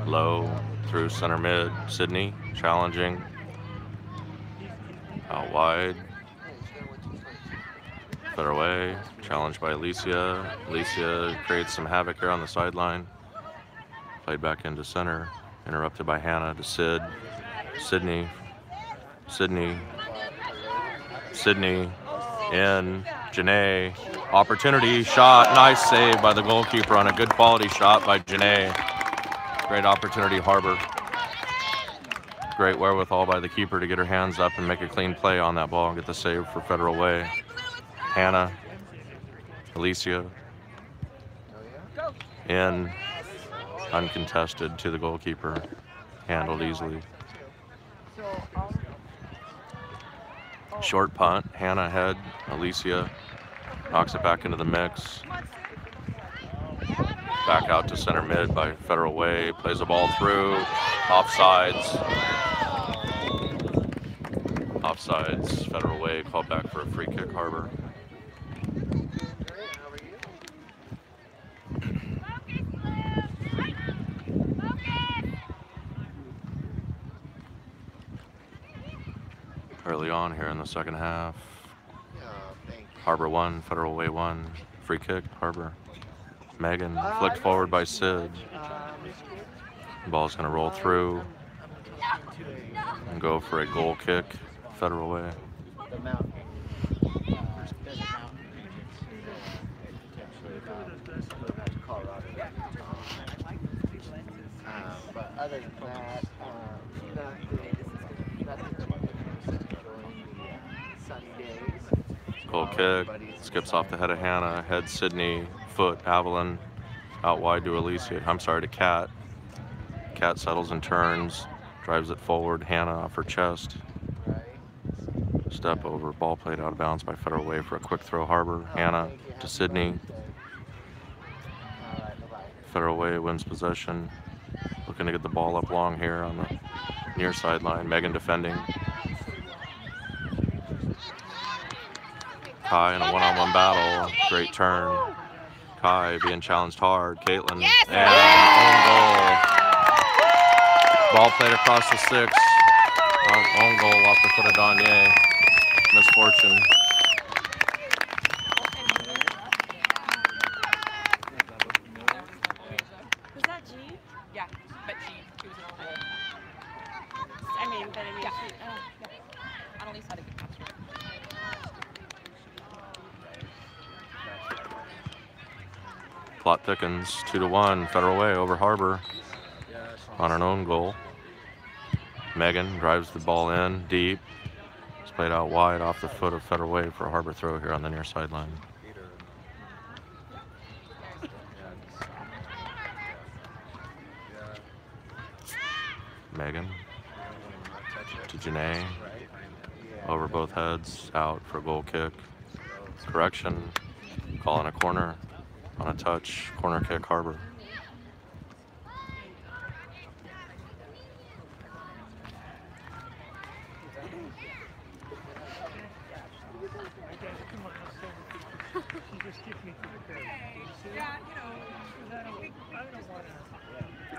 Low through center mid. Sydney challenging. Out wide. Federal Way. Challenged by Alicia. Alicia creates some havoc here on the sideline. Played back into center. Interrupted by Hannah to Sid. Sydney. in. Janae, opportunity, shot, nice save by the goalkeeper on a good quality shot by Janae. Great opportunity, Harbor. Great wherewithal by the keeper to get her hands up and make a clean play on that ball and get the save for Federal Way. Hannah, Alicia, in, uncontested to the goalkeeper, handled easily. Short punt, Hannah head, Alicia knocks it back into the mix. Back out to center mid by Federal Way, plays the ball through, offsides. Offsides, Federal Way called back for a free kick, Harbor. Early on here in the second half. Harbor 1, Federal Way 1. Free kick, Harbor. Megan flicked forward by Sid. Ball's gonna roll through and go for a goal kick, Federal Way.
The mountain. There's a mountain. Potentially Colorado. But other than that, sunny days.
Goal kick, skips off the head of Hannah, head Sydney, foot Avalon, out wide to Alicia, I'm sorry, to Kat. Kat settles and turns, drives it forward, Hannah off her chest. Step over, ball played out of bounds by Federal Way for a quick throw, Harbor. Hannah to Sydney. Federal Way wins possession. Looking to get the ball up long here on the near sideline. Megan defending. Kai in a one-on-one battle. Great turn. Kai being challenged hard. Caitlin. Yes! And own goal. Ball played across the 6. Own goal off the foot of Danye. Misfortune.
Was that G? Yeah, but G was an own goal. I mean, yeah. Annalise had a good capture.
Plot thickens, 2-1, Federal Way over Harbor on an own goal. Megan drives the ball in deep. It's played out wide off the foot of Federal Way for a Harbor throw here on the near sideline. Megan to Janae, over both heads, out for a goal kick. Correction, calling a corner on a touch, corner kick, Harbor.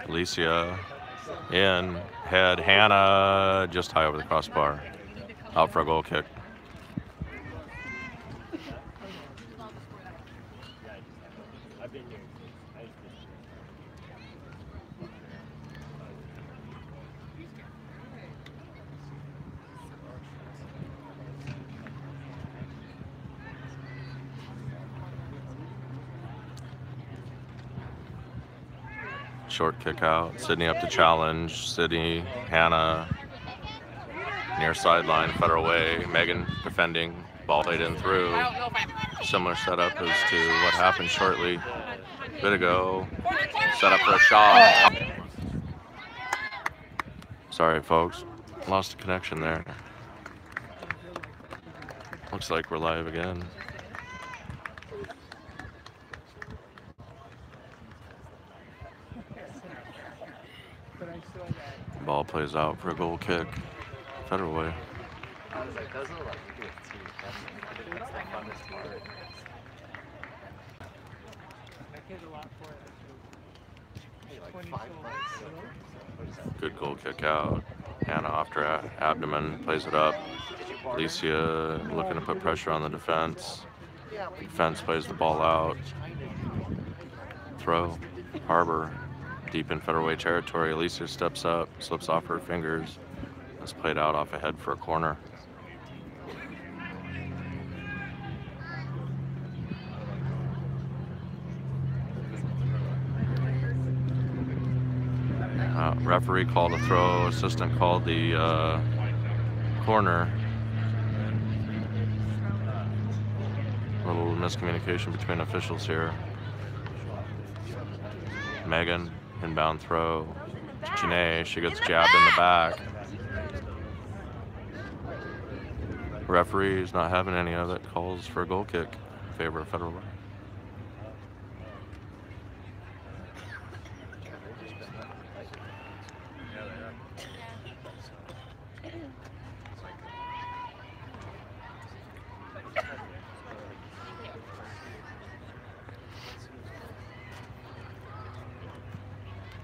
Alicia in, head, Hannah just high over the crossbar, out for a goal kick. Short kick out, Sydney up to challenge, Sydney, Hannah, near sideline, Federal Way, Megan defending, ball played in through. Similar setup as to what happened shortly a bit ago. Set up for a shot. Sorry folks, lost a connection there. Looks like we're live again. Ball plays out for a goal kick, Federal Way.
I was like, those are like good too. That's the funnest part.
I paid a lot for it.
Like 5 months.
Good goal kick out. Hannah off her abdomen, plays it up. Alicia looking to put pressure on the defense. Defense plays the ball out. Throw, Harbor. Deep in Federal Way territory, Alicia steps up, slips off her fingers. That's played out off ahead for a corner. Referee called a throw. Assistant called the corner. Little miscommunication between officials here. Megan, inbound throw. Janae, she gets jabbed in the back. Referee's not having any of it. Calls for a goal kick in favor of Federal Way.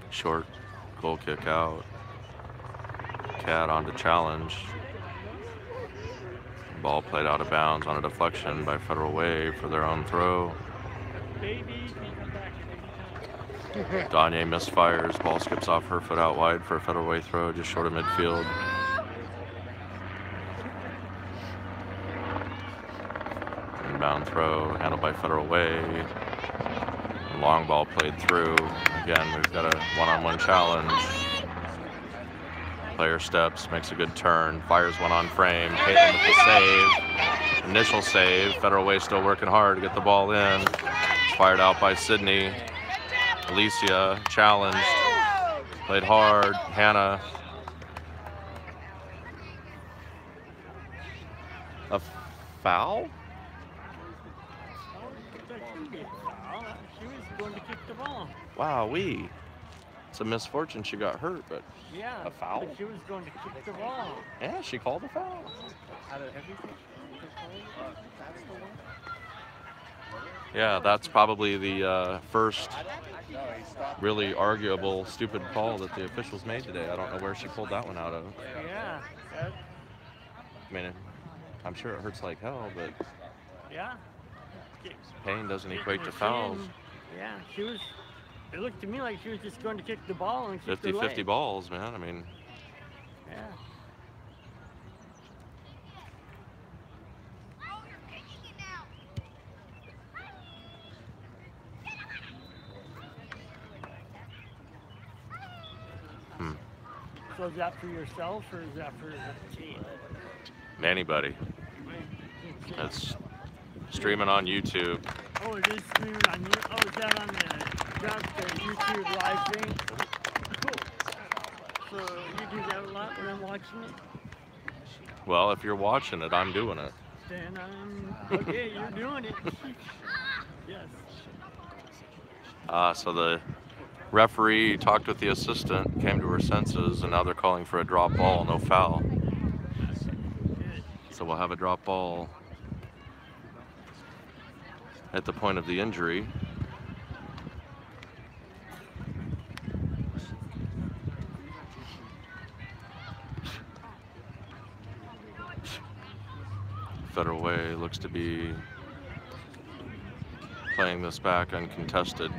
Short goal kick out. Cat on to challenge. Ball played out of bounds on a deflection by Federal Way for their own throw. Danye misfires. Ball skips off her foot out wide for a Federal Way throw just short of midfield. Inbound throw handled by Federal Way. Long ball played through. Again, we've got a one-on-one challenge. Player steps, makes a good turn, fires one on frame. Caitlin with the save. Initial save. Federal Way still working hard to get the ball in. It's fired out by Sydney. Alicia challenged. Played hard. Hannah. A foul?
She was going to kick the ball.
Wow-wee. It's a misfortune she got hurt, but
Yeah.
a foul?
But she was going to kick the ball.
Yeah, she called a foul.
Out of everything, that's the one.
Yeah, that's probably the first really arguable stupid call that the officials made today. I don't know where she pulled that one out of.
Yeah.
I mean, I'm sure it hurts like hell, but
Yeah.
pain doesn't
Kick
equate to
machine.
fouls.
Yeah, she was. It looked to me like she was just going to kick the ball and kick the
50-50
leg.
balls, man. I mean,
Yeah. So is that for yourself or is that for the team?
anybody. That's streaming on YouTube.
Oh, it is streaming on you. Oh, is that on the YouTube live thing? Cool. So you do that a lot when I'm watching it?
Well, if you're watching it, I'm doing it.
Then okay, you're doing it. Yes.
So the referee talked with the assistant, came to her senses, and now they're calling for a drop ball, no foul. So we'll have a drop ball at the point of the injury. Federal Way looks to be playing this back uncontested.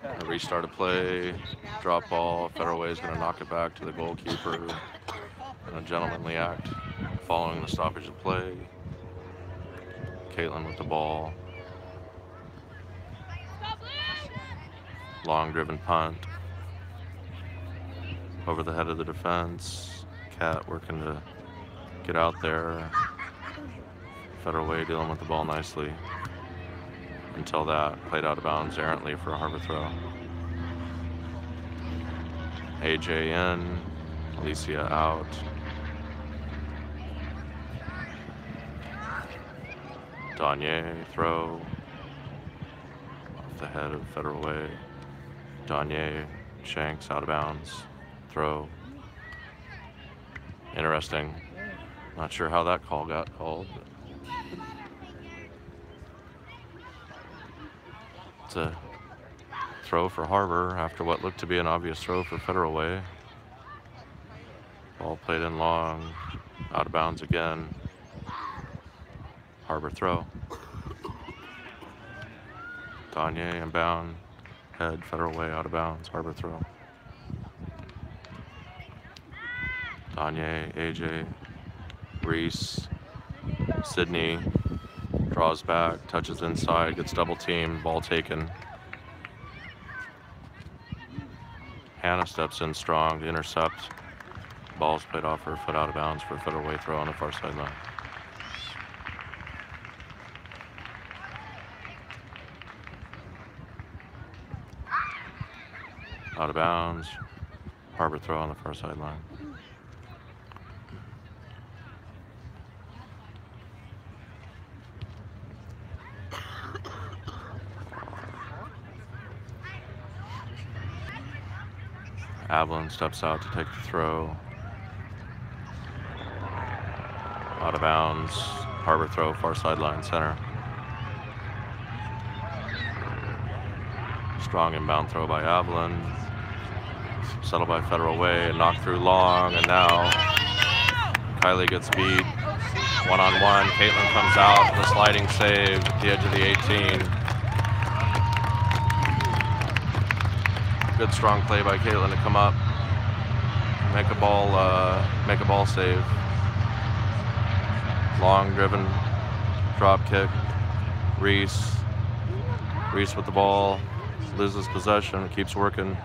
A restart of play, drop ball. Federal Way is going to knock it back to the goalkeeper in a gentlemanly act following the stoppage of play. Caitlin with the ball. Long driven punt. Over the head of the defense. Cat working to get out there. Federal Way dealing with the ball nicely. Until that, played out of bounds errantly for a harbor throw. AJ in, Alicia out. Danye throw off the head of Federal Way. Danye shanks out of bounds. Throw. Interesting. Not sure how that call got called. It's a throw for Harbor after what looked to be an obvious throw for Federal Way. Ball played in long, out of bounds again. Harbor throw. Danye inbound, head, Federal Way out of bounds, Harbor throw. Anye, AJ, Reese, Sydney, draws back, touches inside, gets double teamed, ball taken. Hannah steps in strong to intercept. Ball's played off her foot out of bounds for a federal way throw on the far sideline. Out of bounds. Harbor throw on the far sideline. Avalon steps out to take the throw. Out of bounds. Harbor throw, far sideline center. Strong inbound throw by Avalon. Settled by Federal Way and knocked through long, and now Kylie gets beat. One-on-one, Caitlin comes out with a sliding save at the edge of the 18. Good strong play by Caitlin to come up, make a ball save. Long driven drop kick. Reese with the ball, loses possession, keeps working.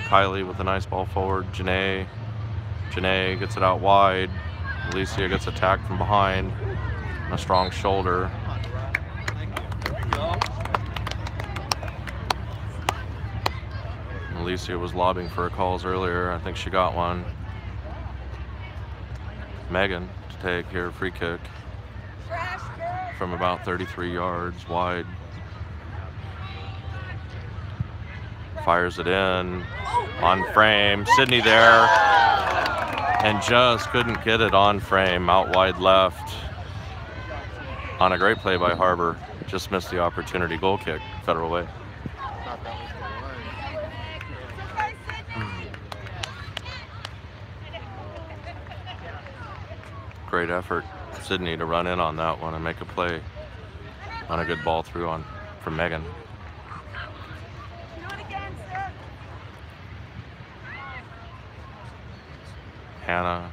Kylie with a nice ball forward. Janae gets it out wide. Alicia gets attacked from behind. A strong shoulder. Alicia was lobbying for her calls earlier. I think she got one. Megan to take here, free kick from about 33 yards wide. Fires it in, on frame, Sydney there, and just couldn't get it on frame, out wide left. On a great play by Harbor, just missed the opportunity. Goal kick, Federal Way. Great effort, Sydney, to run in on that one and make a play on a good ball through from Megan. Hannah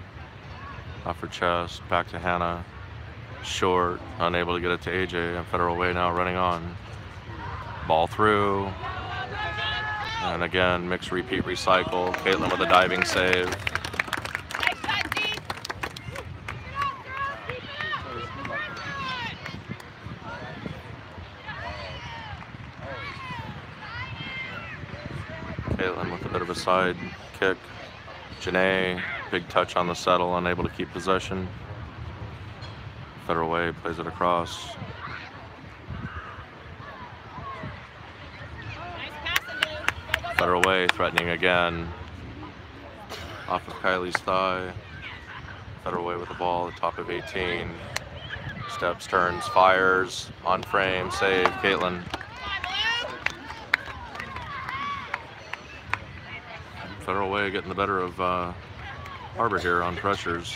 off her chest, back to Hannah. Short, unable to get it to AJ, and Federal Way now running on. Ball through. And again, mix, repeat, recycle. Caitlin with a diving save. Caitlin with a bit of a side kick. Janae, big touch on the settle, unable to keep possession. Federal Way plays it across. Federal Way threatening again. Off of Kylie's thigh. Federal Way with the ball at the top of 18. Steps, turns, fires, on frame, save, Caitlin. Federal Way getting the better of Harbor here on pressures.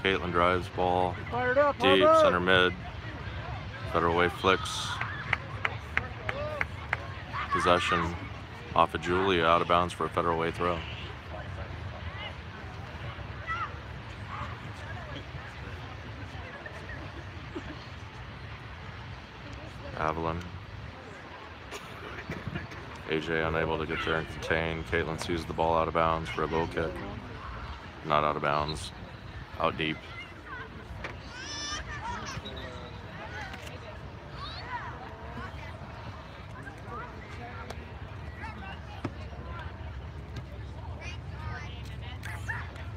Caitlin drives ball deep, center mid. Federal Way flicks. Possession off of Julia, out of bounds for a Federal Way throw. Avalon. AJ unable to get there and contain. Caitlin sees the ball out of bounds for a goal kick. Not out of bounds, out deep.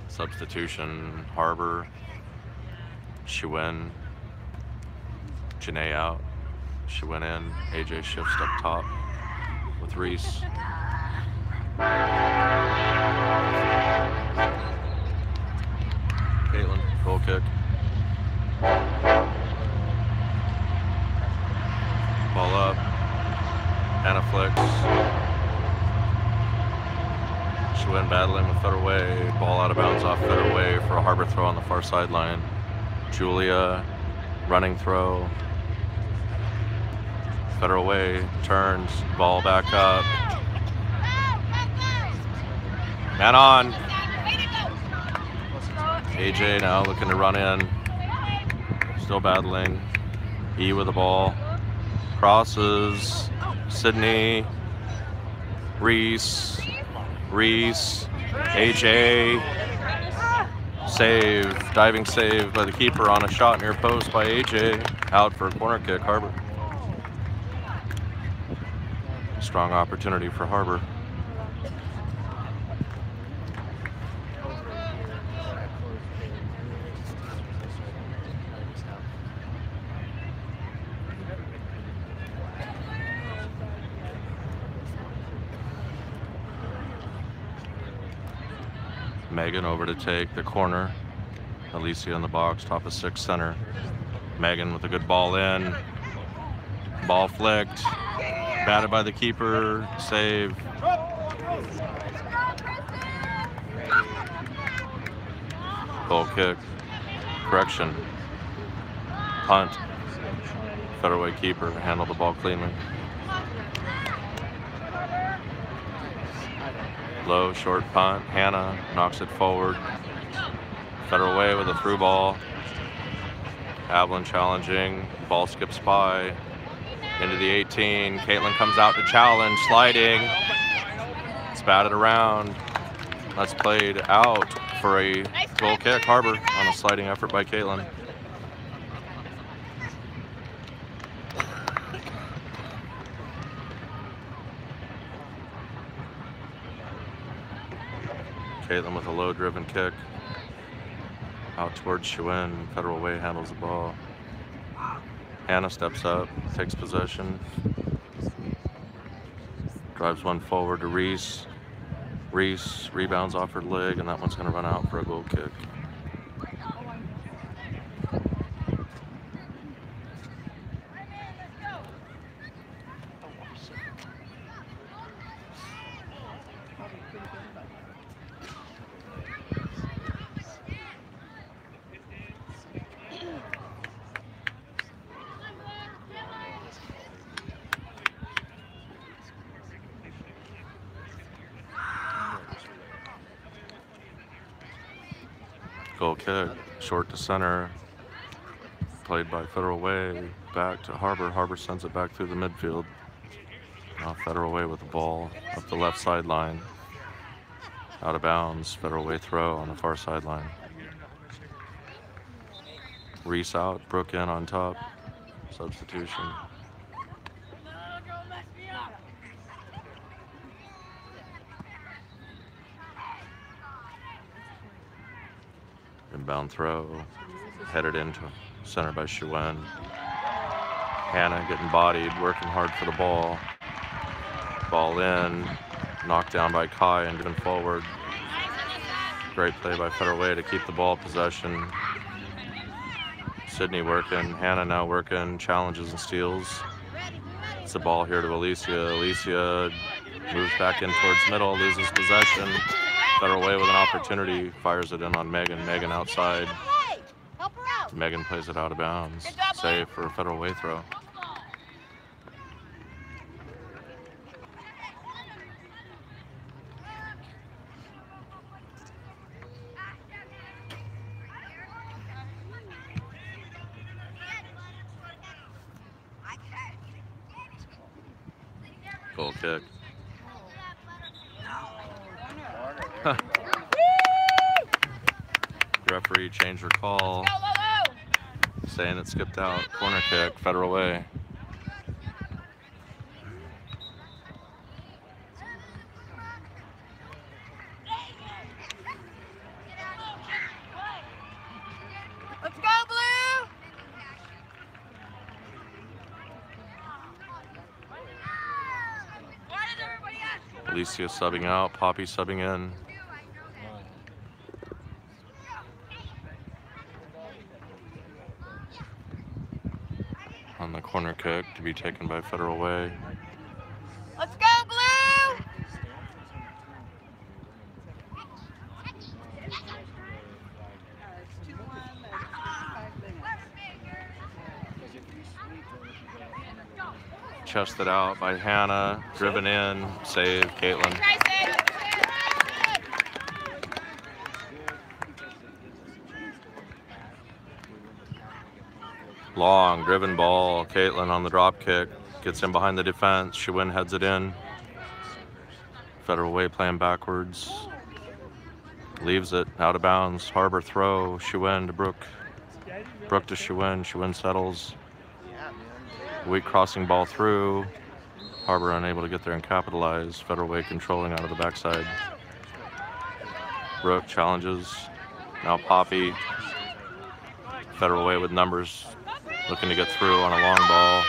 Substitution, Harbor, Shuen, Janae out, Shuen in, AJ shifts up top with Reese. Caitlin, goal kick. Ball up, Anna flicks. Shuen battling with Federal Way, ball out of bounds off Federal Way for a Harbor throw on the far sideline. Julia, running throw. Federal Way turns, ball back up. Man on. AJ now looking to run in. Still battling. E with the ball. Crosses. Sydney. Reese. AJ. Save. Diving save by the keeper on a shot near post by AJ. Out for a corner kick, Harbor. Strong opportunity for Harbor. Megan over to take the corner. Alicia in the box, top of 6 center. Megan with a good ball in. Ball flicked. Batted by the keeper. Save. Goal kick. Correction. Punt. Federal keeper handled the ball cleanly. Low, short punt. Hannah knocks it forward. Federal Way with a through ball. Avalon challenging. Ball skips by. Into the 18. Caitlin comes out to challenge. Sliding. It's batted around. That's played out for a goal kick. Harbor on a sliding effort by Caitlin. Caitlin with a low driven kick. Out towards Chuen. Federal Way handles the ball. Hannah steps up, takes possession. Drives one forward to Reese. Reese rebounds off her leg, and that one's going to run out for a goal kick. Goal kick, short to center, played by Federal Way, back to Harbor. Harbor sends it back through the midfield. Now Federal Way with the ball up the left sideline. Out of bounds, Federal Way throw on the far sideline. Reese out, Brooke in on top, substitution. Inbound throw, headed into center by Chuen. Hannah getting bodied, working hard for the ball. Ball in, knocked down by Kai and given forward. Great play by Federal Way to keep the ball possession. Sydney working, Hannah now working, challenges and steals. It's the ball here to Alicia. Alicia moves back in towards middle, loses possession. Federal Way with an opportunity, fires it in on Megan. Megan outside. Megan plays it out of bounds. Save for a Federal Way throw. Goal kick. Referee changed her call, saying it skipped out. Corner kick, Federal Way.
Let's go, Blue!
Alicia subbing out, Poppy subbing in. On the corner kick to be taken by Federal Way.
Let's go, Blue!
Chested out by Hannah, driven in, save, Caitlin. Long, driven ball. Caitlin on the drop kick. Gets in behind the defense. Schwinn heads it in. Federal Way playing backwards. Leaves it out of bounds. Harbor throw. Schwinn to Brooke. Brooke to Schwinn. Schwinn settles. Weak crossing ball through. Harbor unable to get there and capitalize. Federal Way controlling out of the backside. Brooke challenges. Now Poppy. Federal Way with numbers. Looking to get through on a long ball.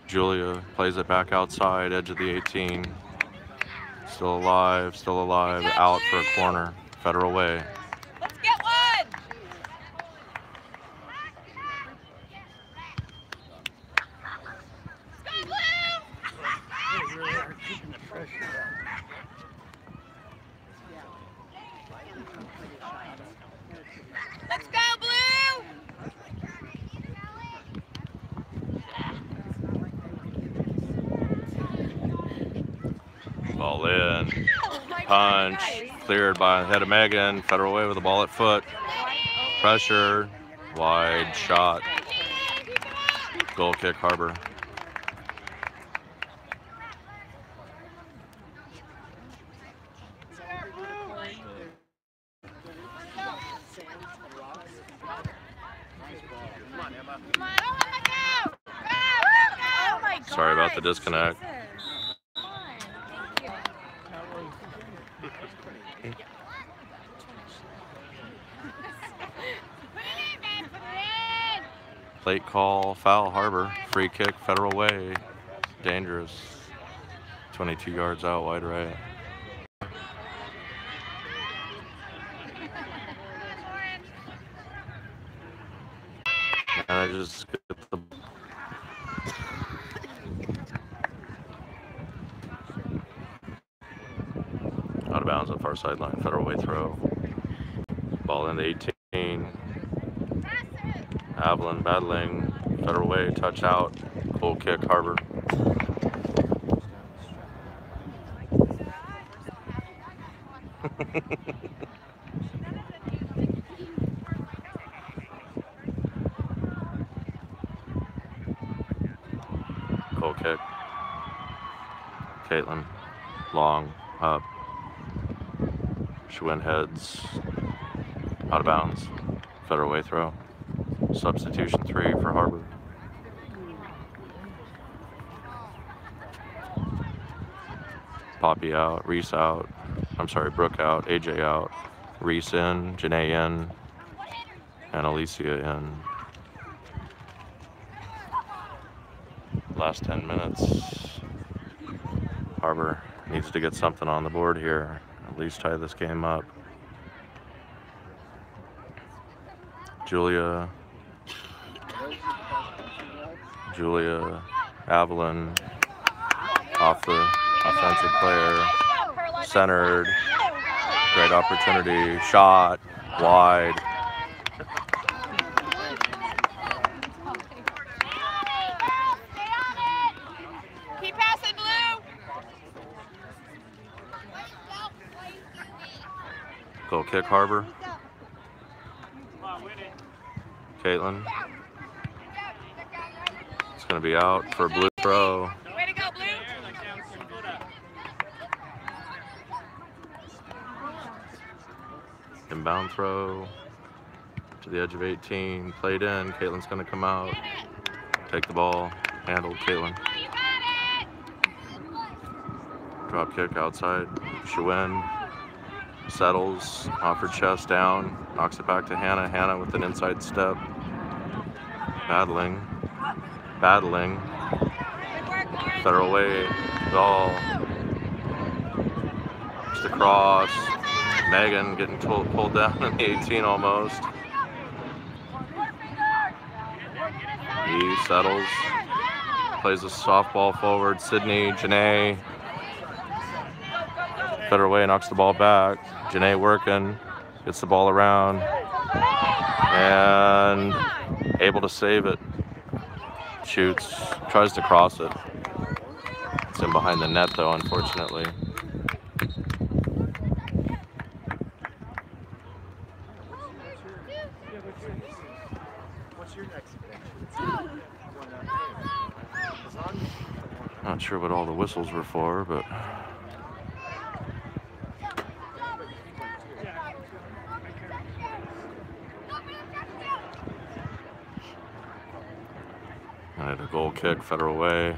Julia plays it back outside, edge of the 18. Still alive, out for a corner. Federal Way.
Let's get one! Let's go, Blue!
They really are keeping the pressure up.
Let's go, Blue!
Ball in.
Oh my
Punch.
God.
Cleared by the head of Megan. Federal Way with the ball at foot. Pressure. Wide shot. Goal kick, Harbor.
Oh my God.
Sorry about the disconnect. Late call, foul, Harbor. Free kick, Federal Way. Dangerous. 22 yards out, wide right. And I just get the out of bounds on far sideline. Federal Way throw. Ball in the 18. Avalon battling. Federal Way touch out. Goal kick, Harbor. Goal kick. Caitlin. Long. Up. Schwinn heads. Out of bounds. Federal Way throw. Substitution 3 for Harbor. Poppy out. Reese out. I'm sorry, Brooke out. AJ out. Reese in. Janae in. And Alicia in. Last 10 minutes. Harbor needs to get something on the board here. At least tie this game up. Julia, Avalon, off the offensive player, centered, great opportunity, shot, wide.
Keep passing, Blue!
Goal kick, Harbor. Caitlin. It's going to be out for a Blue throw.
Way to go, Blue!
Inbound throw to the edge of 18. Played in. Caitlin's going to come out. Take the ball. Handled. Caitlin. Drop kick outside. Schwinn settles. Off her chest down. Knocks it back to Hannah. Hannah with an inside step. Battling. Federal Way. Ball. Just across. Megan getting pulled down in the 18 almost. He settles. Plays a softball forward. Sydney, Janae. Federal Way knocks the ball back. Janae working. Gets the ball around. And able to save it. Shoots. Tries to cross it. It's in behind the net though, unfortunately.
What's
Not sure what all the whistles were for, but I had a goal kick, Federal way.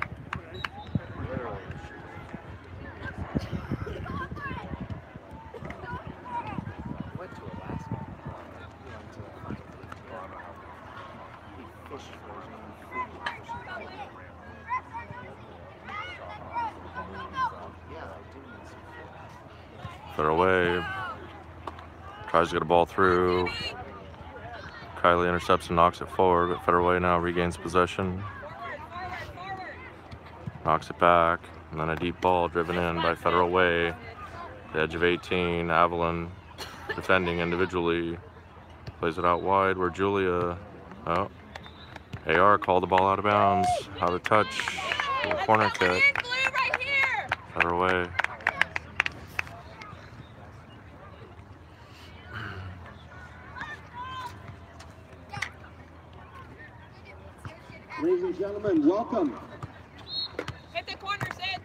Went to Alaska. He went to he fished for his own food. Yeah, I do need some food.
Federal way. Tries to get a ball through. Kylie intercepts and knocks it forward, but Federal way now regains possession. Knocks it back, and then a deep ball driven in by Federal way. The edge of 18, Avalon defending individually. Plays it out wide where Julia, oh, AR called the ball out of bounds. Out of touch, a corner kick. Federal way.
Ladies and gentlemen, welcome.
Hit the corner, Sid.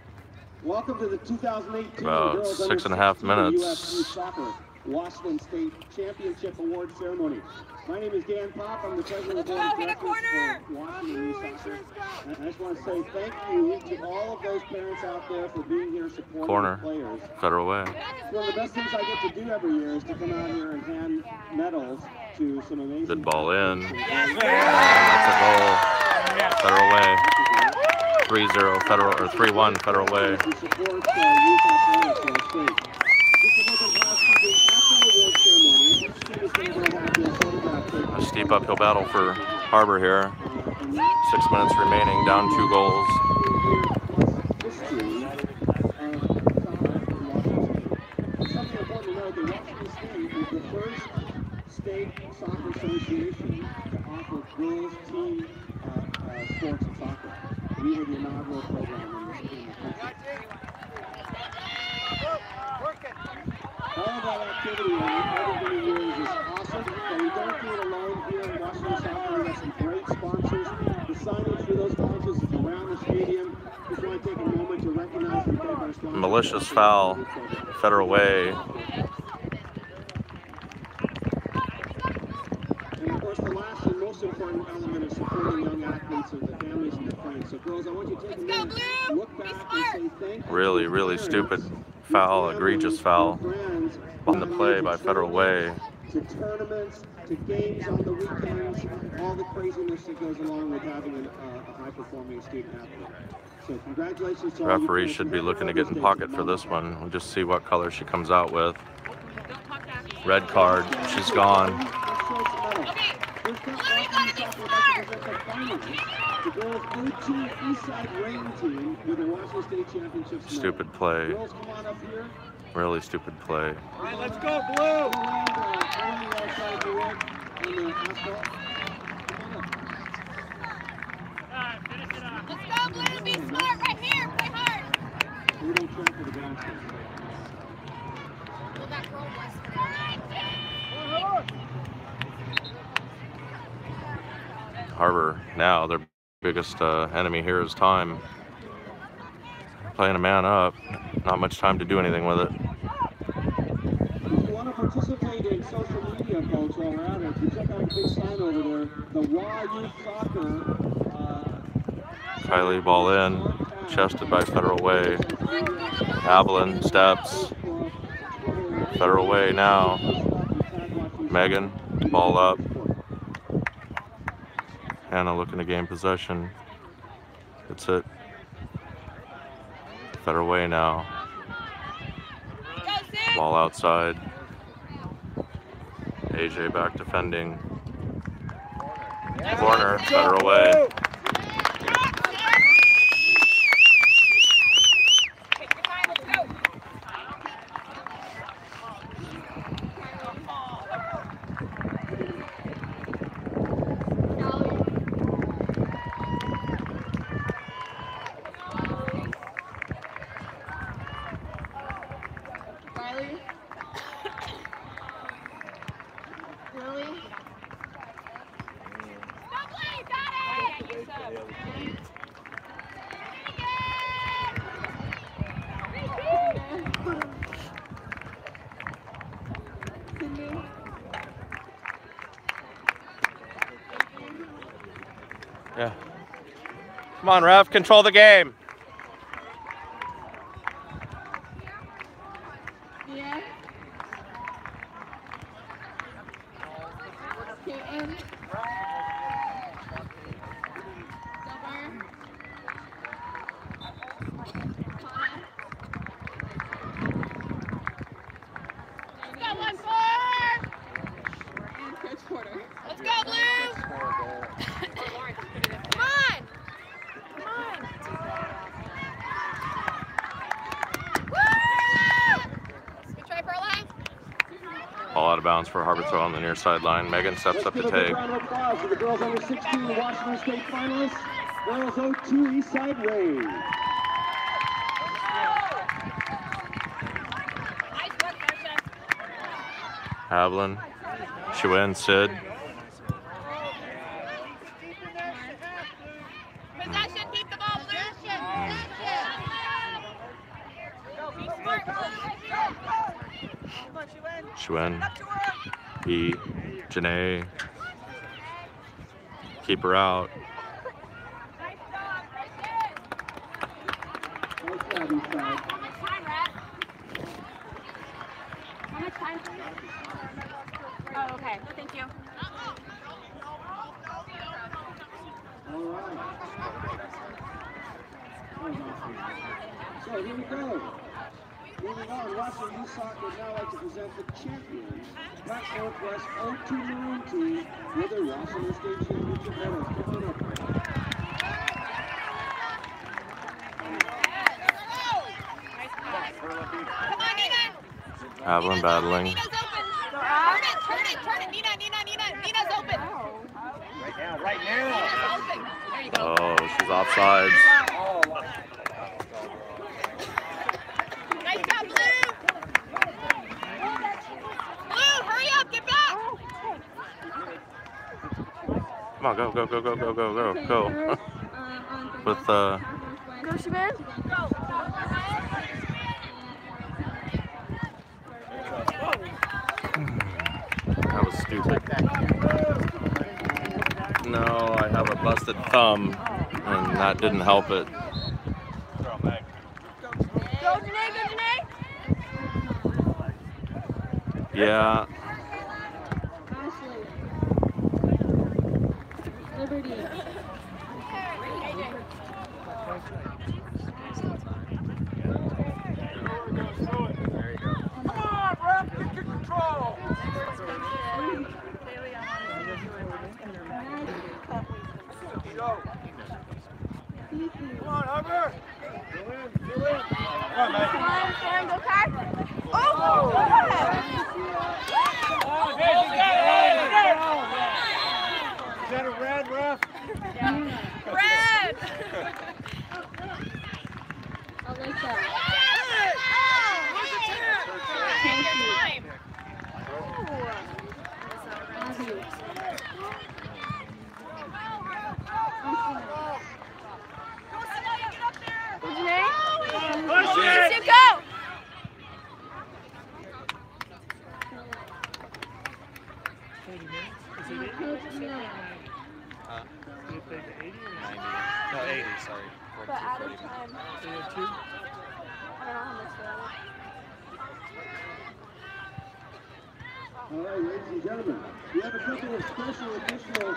Welcome to the 2018
About
Girls
6.5 minutes.
USU Soccer Washington State Championship Award Ceremony. My name is Dan Pop. I'm the president of the board of directors for Washington Youth Soccer. And I just want to say thank you to all of those parents out there for being here supporting
Corner.
the players.
Federal way.
One of the best things I get to do every year is to come out here and hand medals to some amazing.
Good ball in. That's a goal. Federal way. 3-0 Federal, or 3-1 Federal way.
To support youth athletics in our state. Just a little bit of housekeeping. After the award ceremony, each team is going to have their photograph taken.
A steep uphill battle for Harbor here. 6 minutes remaining, down 2 goals.
History of soccer in Washington. Something important to note, that Washington State is the first state soccer association to offer girls team sports and soccer. We were the inaugural program in the country. All of that activity over many years is awesome, but we don't do it alone here in Washington Soccer. We have some great sponsors. The signage for those sponsors is around the stadium. Just want to take a moment to recognize and thank our sponsors.
Malicious foul, Federal way.
And of course, the last and most important element is supporting young athletes and the families and their friends. So girls, I want you to take a minute, look back and say thank you.
Really, really stupid foul, egregious foul on the play by Federal way.
To tournaments, to games on the weekends, all the craziness that goes along with having a high-performing student athlete. So congratulations to all you
Referee
parents.
should be looking to get in pocket for this one. We'll just see what color she comes out with. Red card, she's gone.
The girls 18 Eastside Rain team with the Washington State Championship.
Stupid play.
Girls, come on up here.
Really stupid play.
All right, let's go, Blue!
Let's go, Blue. Be smart right here. Play hard.
We don't track for the basket.
Well, that girl was.
Harbor now, their biggest enemy here is time. Playing a man up, not much time to do anything with it.
If you want to participate in social media, folks, while we're at it, you check out a big sign over there, the WA Youth Soccer.
Kylie ball in, chested by Federal way. Avalon steps. Federal way now. Megan, ball up. Hannah looking to gain possession. That's it. Federal way now. Ball outside. AJ back defending. Corner, Federal way.
Really?
Stop playing, got it!
Come on, ref, control the game.
Yeah. Okay, and
Let's go, Blue! Come on! Come on! Woo! Good try, Pearline.
Ball out of bounds for Harbor throw on the near sideline. Megan steps up to take.
Let's give a round of applause to the girls under 16 Washington State finalists. Girls 02 Eastside Ray.
Nice work, Marcia.
Havlin, Chuen, Sid.
Possession, keep the ball, Blue.
Chuen, E, Janae. Keep her out.
Nice job, Eastside.
How much time, please?
Oh, okay. Thank you.
All right. So here we go. Moving on, Washington Youth Soccer would now like to present the champions, Pac Northwest 02 Maroon team, with their Washington State Championship medals. Come on up.
Come on, Nina.
Havlin battling.
Nina's open. Turn it. Nina's open.
Right now.
Nina's open. There you go.
Oh, she's offsides.
Nice job, Blue. Blue, hurry up, get back.
Come on, go. With
Go, Shaban.
that was stupid. No, I have a busted thumb, and that didn't help it.
Go, Janae.
Yeah.
Ashley. Liberty.
Is that a red, ref?
Red.
Alyssa.
Take your time.
Abby.
Janae. Go.
Coach Neil.
They played the 80 or
90. No, 80, sorry.
But out of time.
they had two?
I don't know how much they are.
All right, ladies and gentlemen, we have a couple of special additional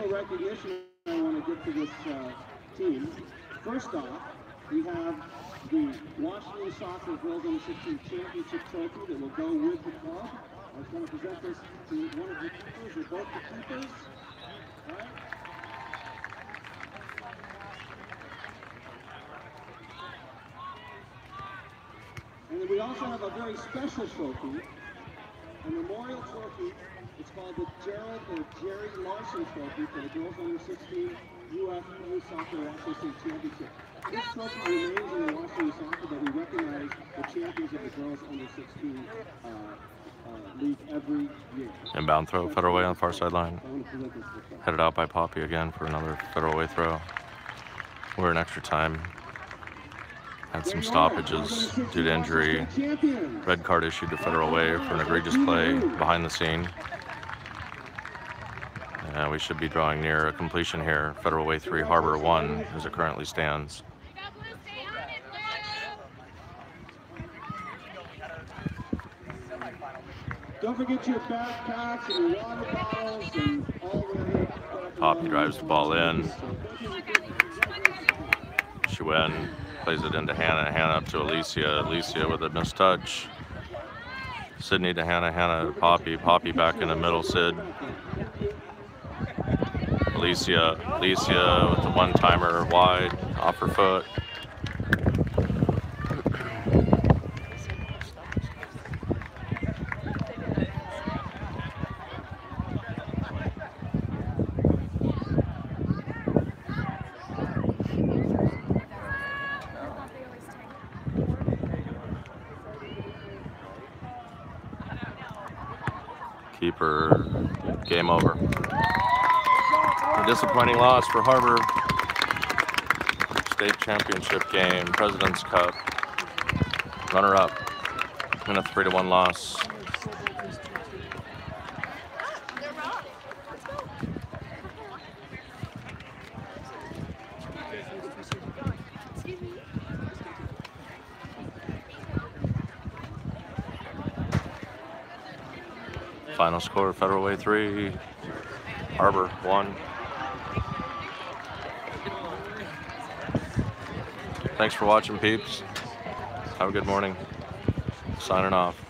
recognition I want to give to this team. First off, we have the Washington Soccer Girls Under 16 Championship Trophy that will go with the club. I was going to present this to one of the keepers or both the keepers. All right. And then we also have a very special trophy, a memorial trophy. It's called the Gerald or Jerry Larson Trophy for the Girls Under 16 UFU Soccer Washington State Championship. This trophy remains in the Washington Soccer, but we recognize the champions of the Girls Under 16 league every year.
Inbound throw, Federal Way on the far sideline. Headed out by Poppy again for another Federal Way throw. We're in extra time. Had some stoppages due to injury. Red card issued to Federal Way for an egregious play behind the scene. And we should be drawing near a completion here. Federal Way 3, Harbor 1, as it currently stands.
Don't forget your backpacks and your water bottles and all the
Poppy drives the ball in. Shuen plays it into Hannah. Hannah up to Alicia. Alicia with a missed touch. Sydney to Hannah. Hannah to Poppy. Poppy back in the middle. Sid. Alicia with the one-timer wide off her foot. Keeper, game over. A disappointing loss for Harbor. State championship game, President's Cup. Runner-up in a 3-1 loss. Final score, Federal Way 3, Harbor 1. Thanks for watching, peeps. Have a good morning. Signing off.